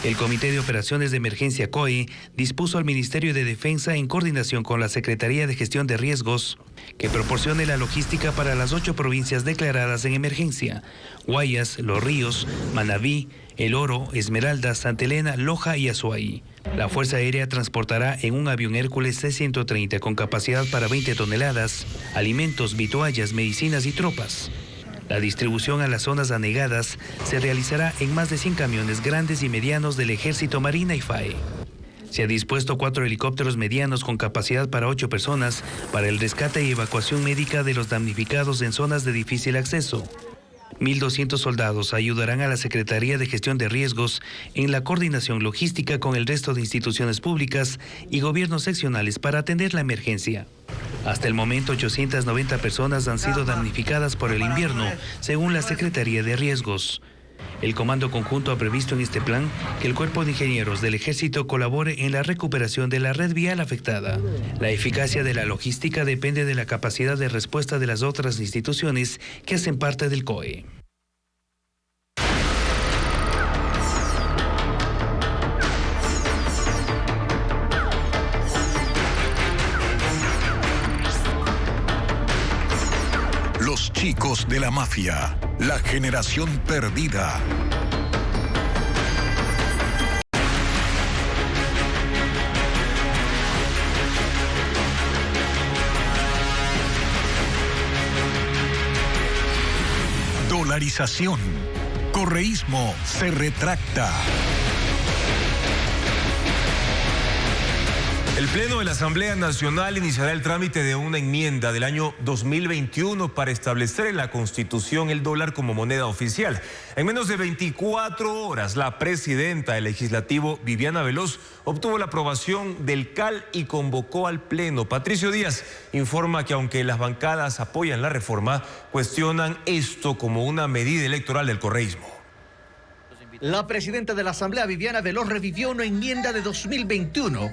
El Comité de Operaciones de Emergencia COE dispuso al Ministerio de Defensa, en coordinación con la Secretaría de Gestión de Riesgos, que proporcione la logística para las 8 provincias declaradas en emergencia: Guayas, Los Ríos, Manabí, El Oro, Esmeraldas, Santa Elena, Loja y Azuay. La Fuerza Aérea transportará en un avión Hércules C-130 con capacidad para 20 toneladas, alimentos, vituallas, medicinas y tropas. La distribución a las zonas anegadas se realizará en más de 100 camiones grandes y medianos del Ejército, Marina y FAE. Se ha dispuesto 4 helicópteros medianos con capacidad para 8 personas para el rescate y evacuación médica de los damnificados en zonas de difícil acceso. 1.200 soldados ayudarán a la Secretaría de Gestión de Riesgos en la coordinación logística con el resto de instituciones públicas y gobiernos seccionales para atender la emergencia. Hasta el momento, 890 personas han sido damnificadas por el invierno, según la Secretaría de Riesgos. El Comando Conjunto ha previsto en este plan que el Cuerpo de Ingenieros del Ejército colabore en la recuperación de la red vial afectada. La eficacia de la logística depende de la capacidad de respuesta de las otras instituciones que hacen parte del COE. Los chicos de la mafia, la generación perdida. Dolarización. Correísmo se retracta. El Pleno de la Asamblea Nacional iniciará el trámite de una enmienda del año 2021 para establecer en la Constitución el dólar como moneda oficial. En menos de 24 horas, la presidenta del Legislativo, Viviana Veloz, obtuvo la aprobación del CAL y convocó al Pleno. Patricio Díaz informa que aunque las bancadas apoyan la reforma, cuestionan esto como una medida electoral del correísmo. La presidenta de la Asamblea, Viviana Veloz, revivió una enmienda de 2021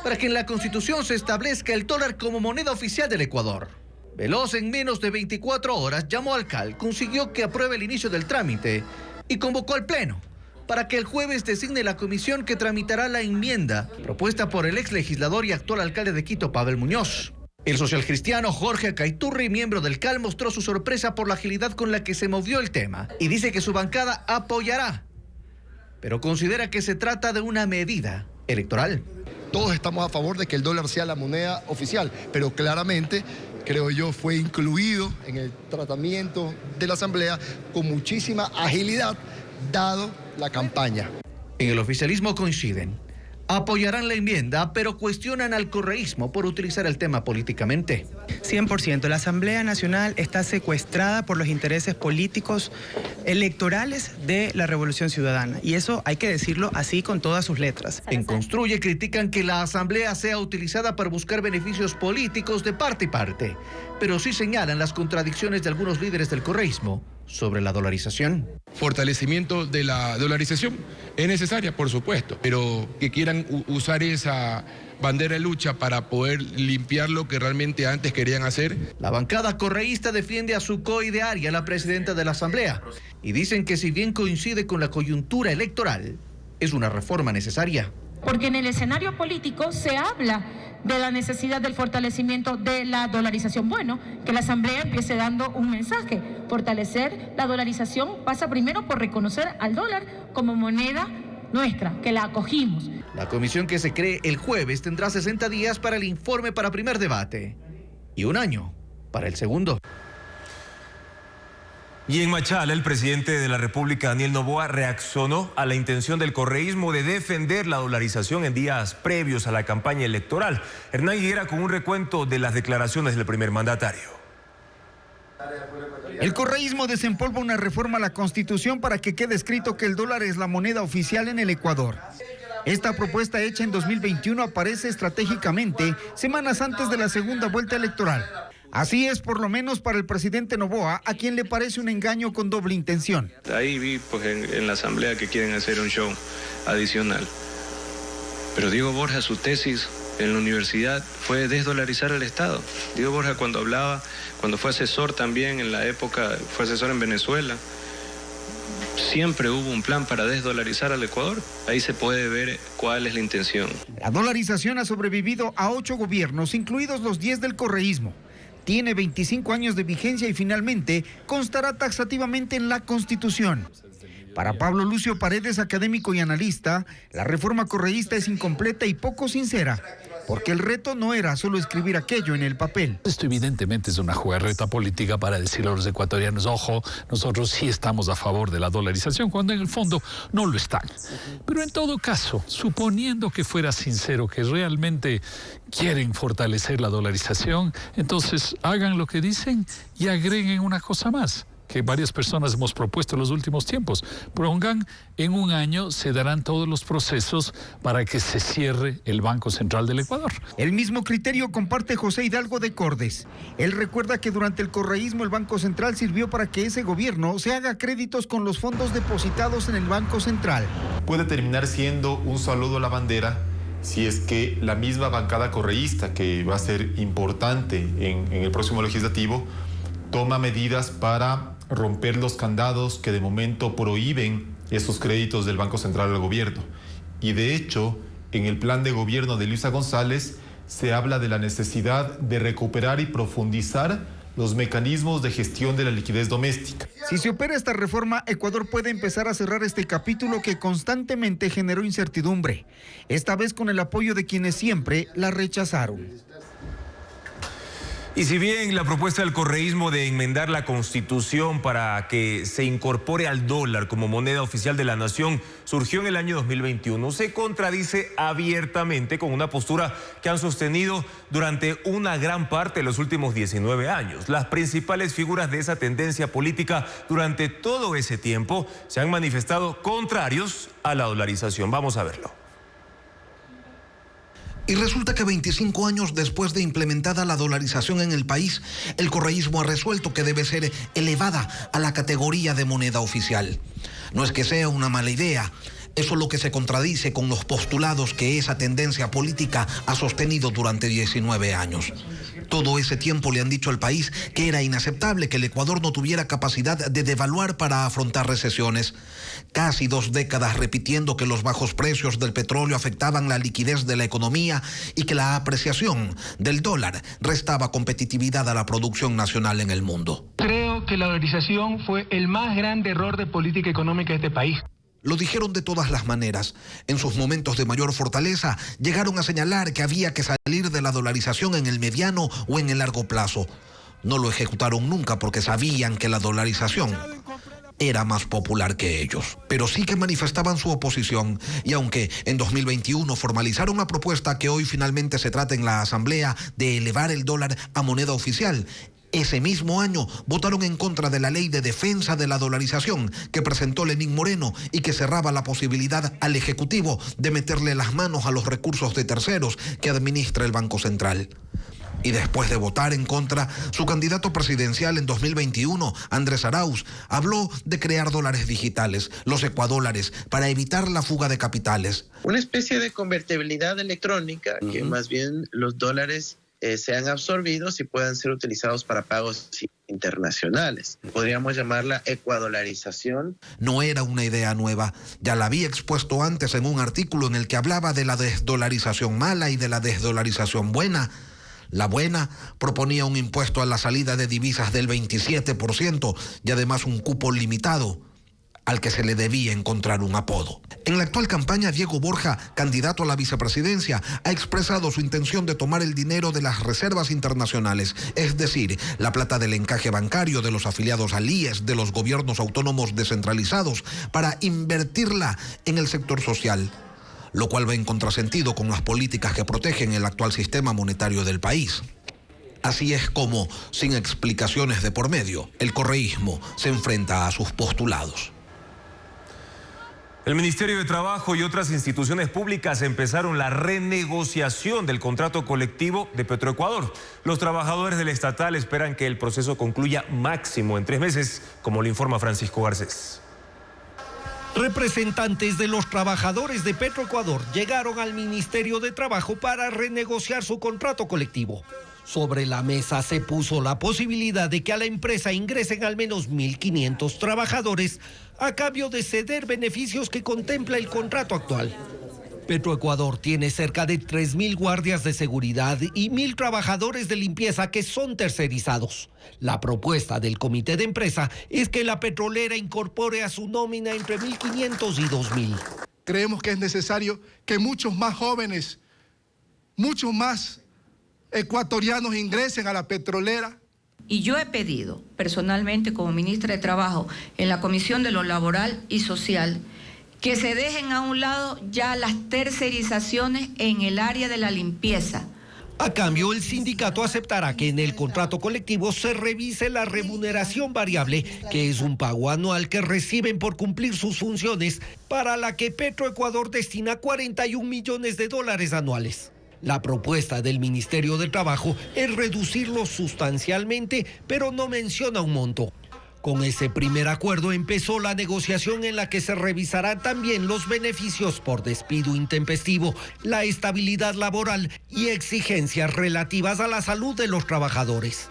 para que en la Constitución se establezca el dólar como moneda oficial del Ecuador. Veloz, en menos de 24 horas, llamó al CAL, consiguió que apruebe el inicio del trámite y convocó al Pleno para que el jueves designe la comisión que tramitará la enmienda propuesta por el ex legislador y actual alcalde de Quito, Pavel Muñoz. El socialcristiano Jorge Acaiturri, miembro del CAL, mostró su sorpresa por la agilidad con la que se movió el tema y dice que su bancada apoyará, pero considera que se trata de una medida electoral. Todos estamos a favor de que el dólar sea la moneda oficial, pero claramente, creo yo, fue incluido en el tratamiento de la Asamblea con muchísima agilidad, dado la campaña. En el oficialismo coinciden. Apoyarán la enmienda, pero cuestionan al correísmo por utilizar el tema políticamente. 100%. La Asamblea Nacional está secuestrada por los intereses políticos electorales de la Revolución Ciudadana. Y eso hay que decirlo así con todas sus letras. En Construye critican que la Asamblea sea utilizada para buscar beneficios políticos de parte y parte, pero sí señalan las contradicciones de algunos líderes del correísmo sobre la dolarización. Fortalecimiento de la dolarización es necesaria, por supuesto, pero que quieran usar esa bandera de lucha para poder limpiar lo que realmente antes querían hacer. La bancada correísta defiende a su coidearia, la presidenta de la Asamblea, y dicen que si bien coincide con la coyuntura electoral, es una reforma necesaria. Porque en el escenario político se habla de la necesidad del fortalecimiento de la dolarización. Bueno, que la Asamblea empiece dando un mensaje. Fortalecer la dolarización pasa primero por reconocer al dólar como moneda nuestra, que la acogimos. La comisión que se cree el jueves tendrá 60 días para el informe para primer debate y 1 año para el segundo. Y en Machala, el presidente de la República, Daniel Noboa, reaccionó a la intención del correísmo de defender la dolarización en días previos a la campaña electoral. Hernán Higuera con un recuento de las declaraciones del primer mandatario. El correísmo desempolva una reforma a la Constitución para que quede escrito que el dólar es la moneda oficial en el Ecuador. Esta propuesta hecha en 2021 aparece estratégicamente semanas antes de la segunda vuelta electoral. Así es, por lo menos para el presidente Noboa, a quien le parece un engaño con doble intención. Ahí vi pues, en la Asamblea que quieren hacer un show adicional. Pero Diego Borja, su tesis en la universidad fue desdolarizar el Estado. Diego Borja cuando fue asesor también en la época, fue asesor en Venezuela, Siempre hubo un plan para desdolarizar al Ecuador. Ahí se puede ver cuál es la intención. La dolarización ha sobrevivido a 8 gobiernos, incluidos los 10 del correísmo. Tiene 25 años de vigencia y finalmente constará taxativamente en la Constitución. Para Pablo Lucio Paredes, académico y analista, la reforma correísta es incompleta y poco sincera, porque el reto no era solo escribir aquello en el papel. Esto evidentemente es una jugarreta política para decirle a los ecuatorianos, ojo, nosotros sí estamos a favor de la dolarización, cuando en el fondo no lo están. Pero en todo caso, suponiendo que fuera sincero, que realmente quieren fortalecer la dolarización, entonces hagan lo que dicen y agreguen una cosa más, que varias personas hemos propuesto en los últimos tiempos. Pongan, en un año se darán todos los procesos para que se cierre el Banco Central del Ecuador. El mismo criterio comparte José Hidalgo de Cordes. Él recuerda que durante el correísmo el Banco Central sirvió para que ese gobierno se haga créditos con los fondos depositados en el Banco Central. Puede terminar siendo un saludo a la bandera si es que la misma bancada correísta, que va a ser importante en el próximo legislativo, toma medidas para romper los candados que de momento prohíben esos créditos del Banco Central al gobierno. Y de hecho, en el plan de gobierno de Luisa González se habla de la necesidad de recuperar y profundizar los mecanismos de gestión de la liquidez doméstica. Si se opera esta reforma, Ecuador puede empezar a cerrar este capítulo que constantemente generó incertidumbre, esta vez con el apoyo de quienes siempre la rechazaron. Y si bien la propuesta del correísmo de enmendar la Constitución para que se incorpore al dólar como moneda oficial de la nación surgió en el año 2021, se contradice abiertamente con una postura que han sostenido durante una gran parte de los últimos 19 años. Las principales figuras de esa tendencia política durante todo ese tiempo se han manifestado contrarios a la dolarización. Vamos a verlo. Y resulta que 25 años después de implementada la dolarización en el país, el correísmo ha resuelto que debe ser elevada a la categoría de moneda oficial. No es que sea una mala idea, eso es lo que se contradice con los postulados que esa tendencia política ha sostenido durante 19 años. Todo ese tiempo le han dicho al país que era inaceptable que el Ecuador no tuviera capacidad de devaluar para afrontar recesiones. Casi 2 décadas repitiendo que los bajos precios del petróleo afectaban la liquidez de la economía y que la apreciación del dólar restaba competitividad a la producción nacional en el mundo. Creo que la dolarización fue el más grande error de política económica de este país. Lo dijeron de todas las maneras. En sus momentos de mayor fortaleza, llegaron a señalar que había que salir de la dolarización en el mediano o en el largo plazo. No lo ejecutaron nunca porque sabían que la dolarización era más popular que ellos. Pero sí que manifestaban su oposición. Y aunque en 2021 formalizaron la propuesta que hoy finalmente se trata en la Asamblea de elevar el dólar a moneda oficial, ese mismo año votaron en contra de la ley de defensa de la dolarización que presentó Lenín Moreno y que cerraba la posibilidad al Ejecutivo de meterle las manos a los recursos de terceros que administra el Banco Central. Y después de votar en contra, su candidato presidencial en 2021, Andrés Arauz, habló de crear dólares digitales, los ecuadólares, para evitar la fuga de capitales. Una especie de convertibilidad electrónica, que más bien los dólares sean absorbidos y puedan ser utilizados para pagos internacionales. Podríamos llamarla ecuadolarización. No era una idea nueva. Ya la había expuesto antes en un artículo en el que hablaba de la desdolarización mala y de la desdolarización buena. La buena proponía un impuesto a la salida de divisas del 27% y además un cupo limitado al que se le debía encontrar un apodo. En la actual campaña, Diego Borja, candidato a la vicepresidencia, ha expresado su intención de tomar el dinero de las reservas internacionales, es decir, la plata del encaje bancario de los afiliados al IES, de los gobiernos autónomos descentralizados, para invertirla en el sector social, lo cual va en contrasentido con las políticas que protegen el actual sistema monetario del país. Así es como, sin explicaciones de por medio, el correísmo se enfrenta a sus postulados. El Ministerio de Trabajo y otras instituciones públicas empezaron la renegociación del contrato colectivo de Petroecuador. Los trabajadores del estatal esperan que el proceso concluya máximo en 3 meses, como lo informa Francisco Garcés. Representantes de los trabajadores de Petroecuador llegaron al Ministerio de Trabajo para renegociar su contrato colectivo. Sobre la mesa se puso la posibilidad de que a la empresa ingresen al menos 1.500 trabajadores a cambio de ceder beneficios que contempla el contrato actual. Petroecuador tiene cerca de 3.000 guardias de seguridad y 1.000 trabajadores de limpieza que son tercerizados. La propuesta del comité de empresa es que la petrolera incorpore a su nómina entre 1.500 y 2.000. Creemos que es necesario que muchos más jóvenes, muchos más ecuatorianos ingresen a la petrolera. Y yo he pedido personalmente como ministra de Trabajo en la Comisión de lo Laboral y Social que se dejen a un lado ya las tercerizaciones en el área de la limpieza. A cambio, el sindicato aceptará que en el contrato colectivo se revise la remuneración variable, que es un pago anual que reciben por cumplir sus funciones, para la que Petroecuador destina $41 millones anuales. La propuesta del Ministerio de Trabajo es reducirlo sustancialmente, pero no menciona un monto. Con ese primer acuerdo empezó la negociación en la que se revisarán también los beneficios por despido intempestivo, la estabilidad laboral y exigencias relativas a la salud de los trabajadores.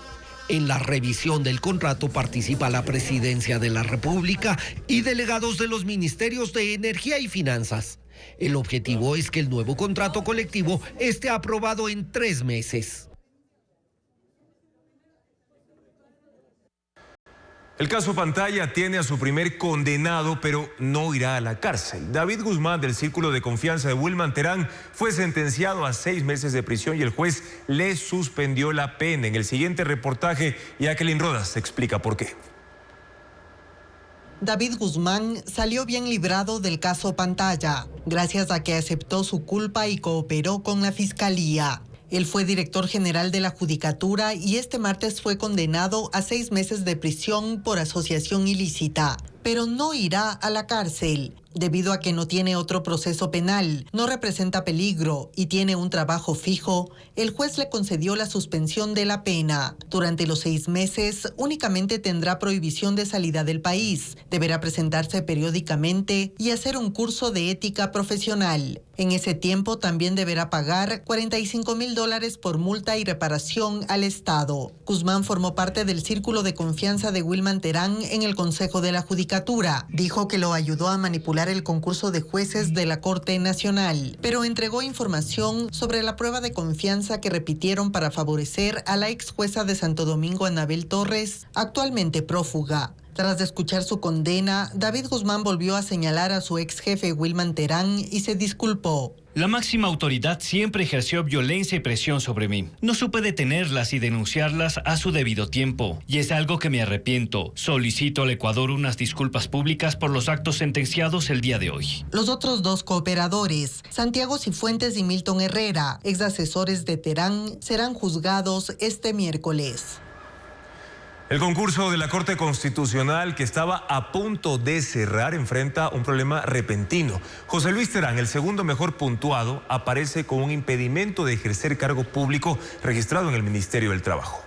En la revisión del contrato participa la Presidencia de la República y delegados de los Ministerios de Energía y Finanzas. El objetivo es que el nuevo contrato colectivo esté aprobado en 3 meses. El caso Pantalla tiene a su primer condenado, pero no irá a la cárcel. David Guzmán, del Círculo de Confianza de Wilman Terán, fue sentenciado a 6 meses de prisión y el juez le suspendió la pena. En el siguiente reportaje, Jacqueline Rodas explica por qué. David Guzmán salió bien librado del caso Pantalla, gracias a que aceptó su culpa y cooperó con la Fiscalía. Él fue director general de la Judicatura y este martes fue condenado a 6 meses de prisión por asociación ilícita, pero no irá a la cárcel. Debido a que no tiene otro proceso penal, no representa peligro y tiene un trabajo fijo, el juez le concedió la suspensión de la pena. Durante los 6 meses, únicamente tendrá prohibición de salida del país, deberá presentarse periódicamente y hacer un curso de ética profesional. En ese tiempo también deberá pagar $45,000 por multa y reparación al Estado. Guzmán formó parte del Círculo de Confianza de Wilman Terán en el Consejo de la Judicatura. Dijo que lo ayudó a manipular el concurso de jueces de la Corte Nacional, pero entregó información sobre la prueba de confianza que repitieron para favorecer a la ex jueza de Santo Domingo, Anabel Torres, actualmente prófuga. Tras escuchar su condena, David Guzmán volvió a señalar a su ex jefe Wilman Terán y se disculpó. La máxima autoridad siempre ejerció violencia y presión sobre mí. No supe detenerlas y denunciarlas a su debido tiempo, y es algo que me arrepiento. Solicito al Ecuador unas disculpas públicas por los actos sentenciados el día de hoy. Los otros 2 cooperadores, Santiago Cifuentes y Milton Herrera, ex asesores de Terán, serán juzgados este miércoles. El concurso de la Corte Constitucional, que estaba a punto de cerrar, enfrenta un problema repentino. José Luis Terán, el segundo mejor puntuado, aparece con un impedimento de ejercer cargo público registrado en el Ministerio del Trabajo.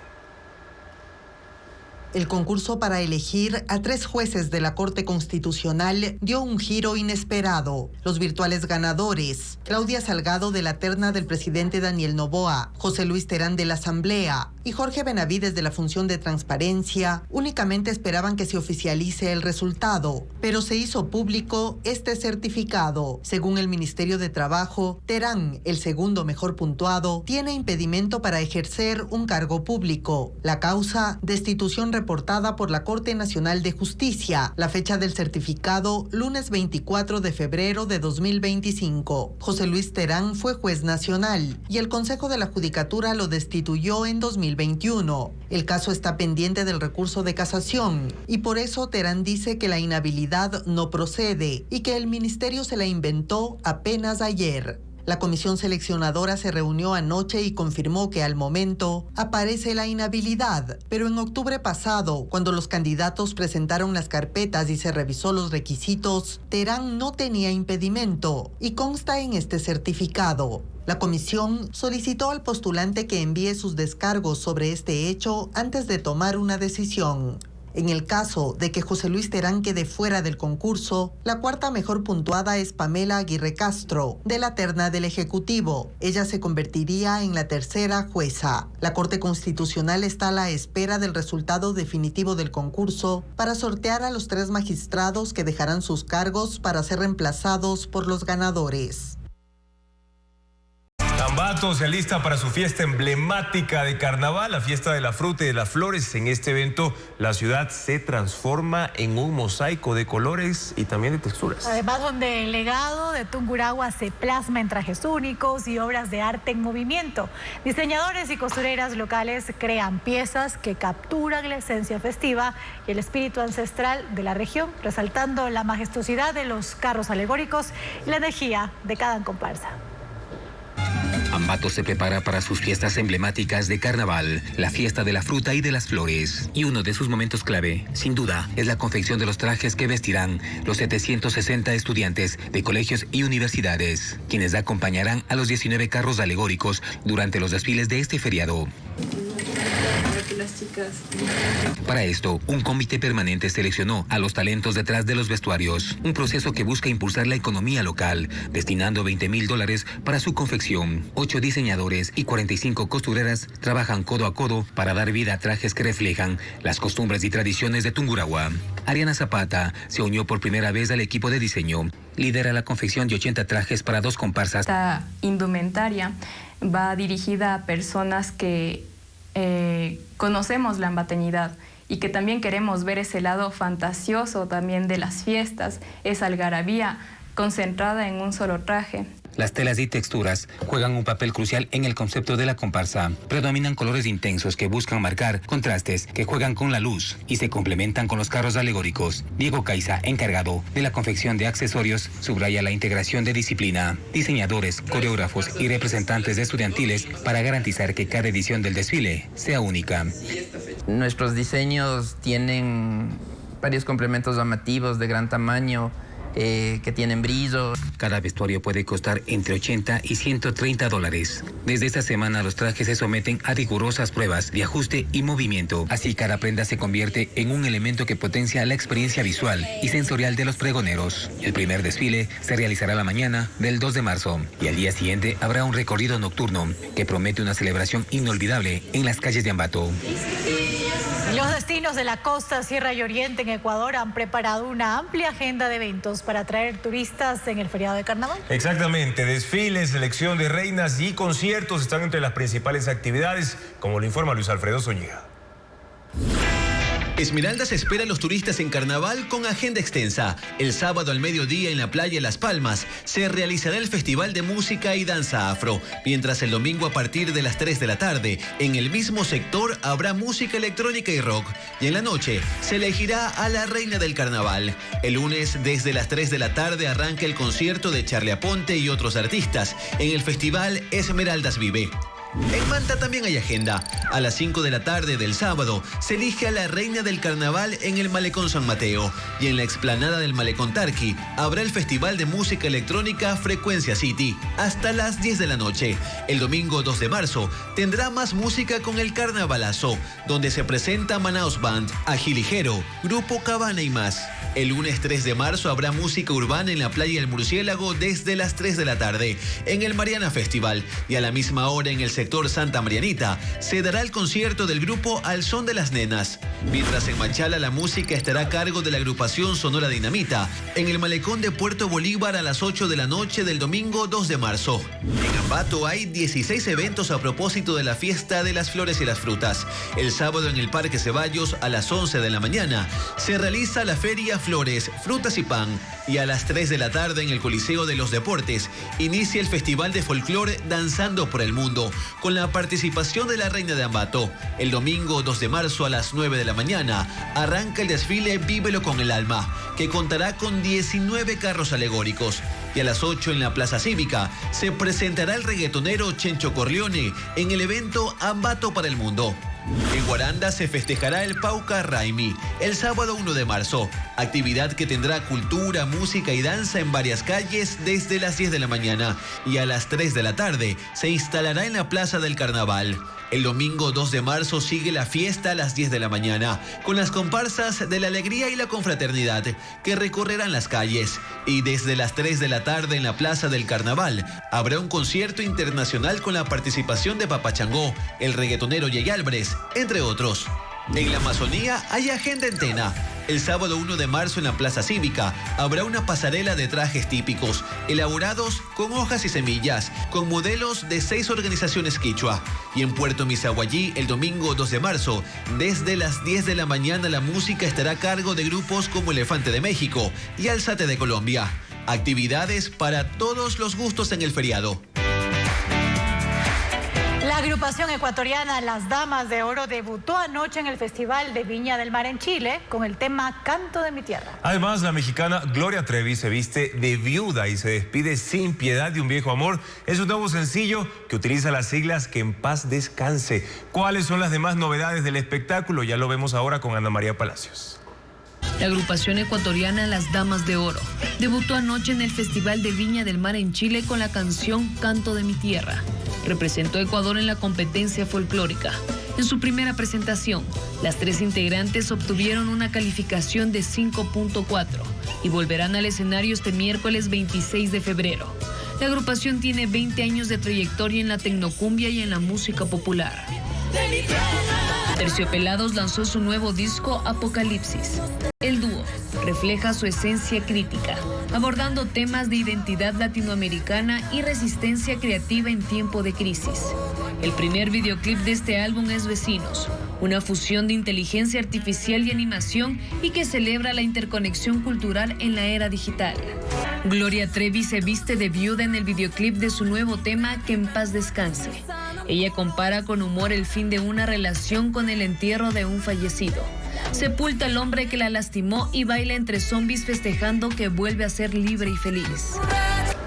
El concurso para elegir a 3 jueces de la Corte Constitucional dio un giro inesperado. Los virtuales ganadores, Claudia Salgado de la terna del presidente Daniel Noboa, José Luis Terán de la Asamblea y Jorge Benavides de la Función de Transparencia, únicamente esperaban que se oficialice el resultado, pero se hizo público este certificado. Según el Ministerio de Trabajo, Terán, el segundo mejor puntuado, tiene impedimento para ejercer un cargo público. La causa, destitución reportada por la Corte Nacional de Justicia. La fecha del certificado, lunes 24 de febrero de 2025. José Luis Terán fue juez nacional y el Consejo de la Judicatura lo destituyó en 2021. El caso está pendiente del recurso de casación y por eso Terán dice que la inhabilidad no procede y que el ministerio se la inventó apenas ayer. La comisión seleccionadora se reunió anoche y confirmó que al momento aparece la inhabilidad, pero en octubre pasado, cuando los candidatos presentaron las carpetas y se revisó los requisitos, Terán no tenía impedimento y consta en este certificado. La comisión solicitó al postulante que envíe sus descargos sobre este hecho antes de tomar una decisión. En el caso de que José Luis Terán quede fuera del concurso, la cuarta mejor puntuada es Pamela Aguirre Castro, de la terna del Ejecutivo. Ella se convertiría en la tercera jueza. La Corte Constitucional está a la espera del resultado definitivo del concurso para sortear a los 3 magistrados que dejarán sus cargos para ser reemplazados por los ganadores. Ambato se alista para su fiesta emblemática de carnaval, la fiesta de la fruta y de las flores. En este evento, la ciudad se transforma en un mosaico de colores y también de texturas. Además, donde el legado de Tungurahua se plasma en trajes únicos y obras de arte en movimiento. Diseñadores y costureras locales crean piezas que capturan la esencia festiva y el espíritu ancestral de la región, resaltando la majestuosidad de los carros alegóricos y la energía de cada comparsa. Ambato se prepara para sus fiestas emblemáticas de carnaval, la fiesta de la fruta y de las flores. Y uno de sus momentos clave, sin duda, es la confección de los trajes que vestirán los 760 estudiantes de colegios y universidades, quienes acompañarán a los 19 carros alegóricos durante los desfiles de este feriado. Para esto, un comité permanente seleccionó a los talentos detrás de los vestuarios, un proceso que busca impulsar la economía local, destinando $20,000 para su confección. 8 diseñadores y 45 costureras trabajan codo a codo para dar vida a trajes que reflejan las costumbres y tradiciones de Tungurahua. Ariana Zapata se unió por primera vez al equipo de diseño. Lidera la confección de 80 trajes para 2 comparsas. Esta indumentaria va dirigida a personas que conocemos la ambateñidad y que también queremos ver ese lado fantasioso también de las fiestas, esa algarabía concentrada en un solo traje. Las telas y texturas juegan un papel crucial en el concepto de la comparsa. Predominan colores intensos que buscan marcar contrastes que juegan con la luz y se complementan con los carros alegóricos. Diego Caiza, encargado de la confección de accesorios, subraya la integración de disciplina, diseñadores, coreógrafos y representantes estudiantiles para garantizar que cada edición del desfile sea única. Nuestros diseños tienen varios complementos llamativos de gran tamaño, que tienen brillo. Cada vestuario puede costar entre $80 y $130. Desde esta semana los trajes se someten a rigurosas pruebas de ajuste y movimiento. Así cada prenda se convierte en un elemento que potencia la experiencia visual y sensorial de los pregoneros. El primer desfile se realizará la mañana del 2 de marzo y al día siguiente habrá un recorrido nocturno que promete una celebración inolvidable en las calles de Ambato. Los destinos de la costa, Sierra y Oriente en Ecuador han preparado una amplia agenda de eventos para atraer turistas en el feriado de carnaval. Exactamente, desfiles, selección de reinas y conciertos están entre las principales actividades, como lo informa Luis Alfredo Zúñiga. Esmeraldas espera a los turistas en carnaval con agenda extensa. El sábado al mediodía en la playa Las Palmas se realizará el Festival de Música y Danza Afro, mientras el domingo a partir de las 3 de la tarde en el mismo sector habrá música electrónica y rock. Y en la noche se elegirá a la reina del carnaval. El lunes desde las 3 de la tarde arranca el concierto de Charly Aponte y otros artistas en el Festival Esmeraldas Vive. En Manta también hay agenda. A las 5 de la tarde del sábado se elige a la reina del carnaval en el Malecón San Mateo. Y en la explanada del Malecón Tarqui habrá el Festival de Música Electrónica Frecuencia City hasta las 10 de la noche. El domingo 2 de marzo tendrá más música con el Carnavalazo, donde se presenta Manaus Band, Ají Ligero, Grupo Cabana y más. El lunes 3 de marzo habrá música urbana en la playa del Murciélago desde las 3 de la tarde en el Mariana Festival. Y a la misma hora en el sector Santa Marianita se dará el concierto del grupo Al Son de las Nenas. Mientras en Machala la música estará a cargo de la agrupación Sonora Dinamita en el Malecón de Puerto Bolívar a las 8 de la noche del domingo 2 de marzo. En Ambato hay 16 eventos a propósito de la fiesta de las flores y las frutas. El sábado en el Parque Ceballos a las 11 de la mañana se realiza la Feria Flores, Frutas y Pan, y a las 3 de la tarde en el Coliseo de los Deportes inicia el Festival de Folclore Danzando por el Mundo, con la participación de la Reina de Ambato. El domingo 2 de marzo a las 9 de la mañana arranca el desfile Vívelo con el Alma, que contará con 19 carros alegóricos. Y a las 8 en la Plaza Cívica se presentará el reggaetonero Chencho Corleone en el evento Ambato para el Mundo. En Guaranda se festejará el Pauca Raimi el sábado 1 de marzo, actividad que tendrá cultura, música y danza en varias calles desde las 10 de la mañana y a las 3 de la tarde se instalará en la Plaza del Carnaval. El domingo 2 de marzo sigue la fiesta a las 10 de la mañana, con las comparsas de la alegría y la confraternidad que recorrerán las calles. Y desde las 3 de la tarde en la Plaza del Carnaval habrá un concierto internacional con la participación de Papachangó, el reggaetonero Jay Álvarez, entre otros. En la Amazonía hay agenda en Tena. El sábado 1 de marzo en la Plaza Cívica habrá una pasarela de trajes típicos, elaborados con hojas y semillas, con modelos de 6 organizaciones quichua. Y en Puerto Misaguallí, el domingo 2 de marzo, desde las 10 de la mañana la música estará a cargo de grupos como Elefante de México y Alzate de Colombia. Actividades para todos los gustos en el feriado. La agrupación ecuatoriana Las Damas de Oro debutó anoche en el Festival de Viña del Mar en Chile con el tema Canto de mi Tierra. Además, la mexicana Gloria Trevi se viste de viuda y se despide sin piedad de un viejo amor. Es un nuevo sencillo que utiliza las siglas Que en paz descanse. ¿Cuáles son las demás novedades del espectáculo? Ya lo vemos ahora con Ana María Palacios. La agrupación ecuatoriana Las Damas de Oro debutó anoche en el Festival de Viña del Mar en Chile con la canción Canto de mi Tierra. Representó a Ecuador en la competencia folclórica. En su primera presentación, las 3 integrantes obtuvieron una calificación de 5.4 y volverán al escenario este miércoles 26 de febrero. La agrupación tiene 20 años de trayectoria en la tecnocumbia y en la música popular. Terciopelados lanzó su nuevo disco Apocalipsis. El dúo refleja su esencia crítica, abordando temas de identidad latinoamericana y resistencia creativa en tiempo de crisis. El primer videoclip de este álbum es Vecinos, una fusión de inteligencia artificial y animación y que celebra la interconexión cultural en la era digital. Gloria Trevi se viste de viuda en el videoclip de su nuevo tema Que en paz descanse. Ella compara con humor el fin de una relación con el entierro de un fallecido. Sepulta al hombre que la lastimó y baila entre zombies festejando que vuelve a ser libre y feliz.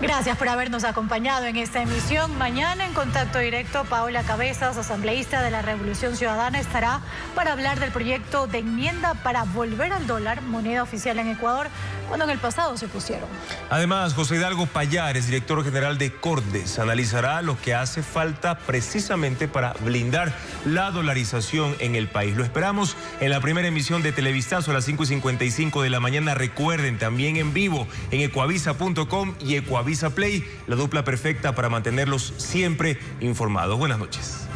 Gracias por habernos acompañado en esta emisión. Mañana en Contacto Directo, Paola Cabezas, asambleísta de la Revolución Ciudadana, estará para hablar del proyecto de enmienda para volver al dólar, moneda oficial en Ecuador, cuando en el pasado se pusieron. Además, José Hidalgo Payares, director general de Cordes, analizará lo que hace falta precisamente para blindar la dolarización en el país. Lo esperamos en la primera emisión de Televistazo a las 5:55 de la mañana. Recuerden, también en vivo en ecuavisa.com y Ecuavisa Play, la dupla perfecta para mantenerlos siempre informados. Buenas noches.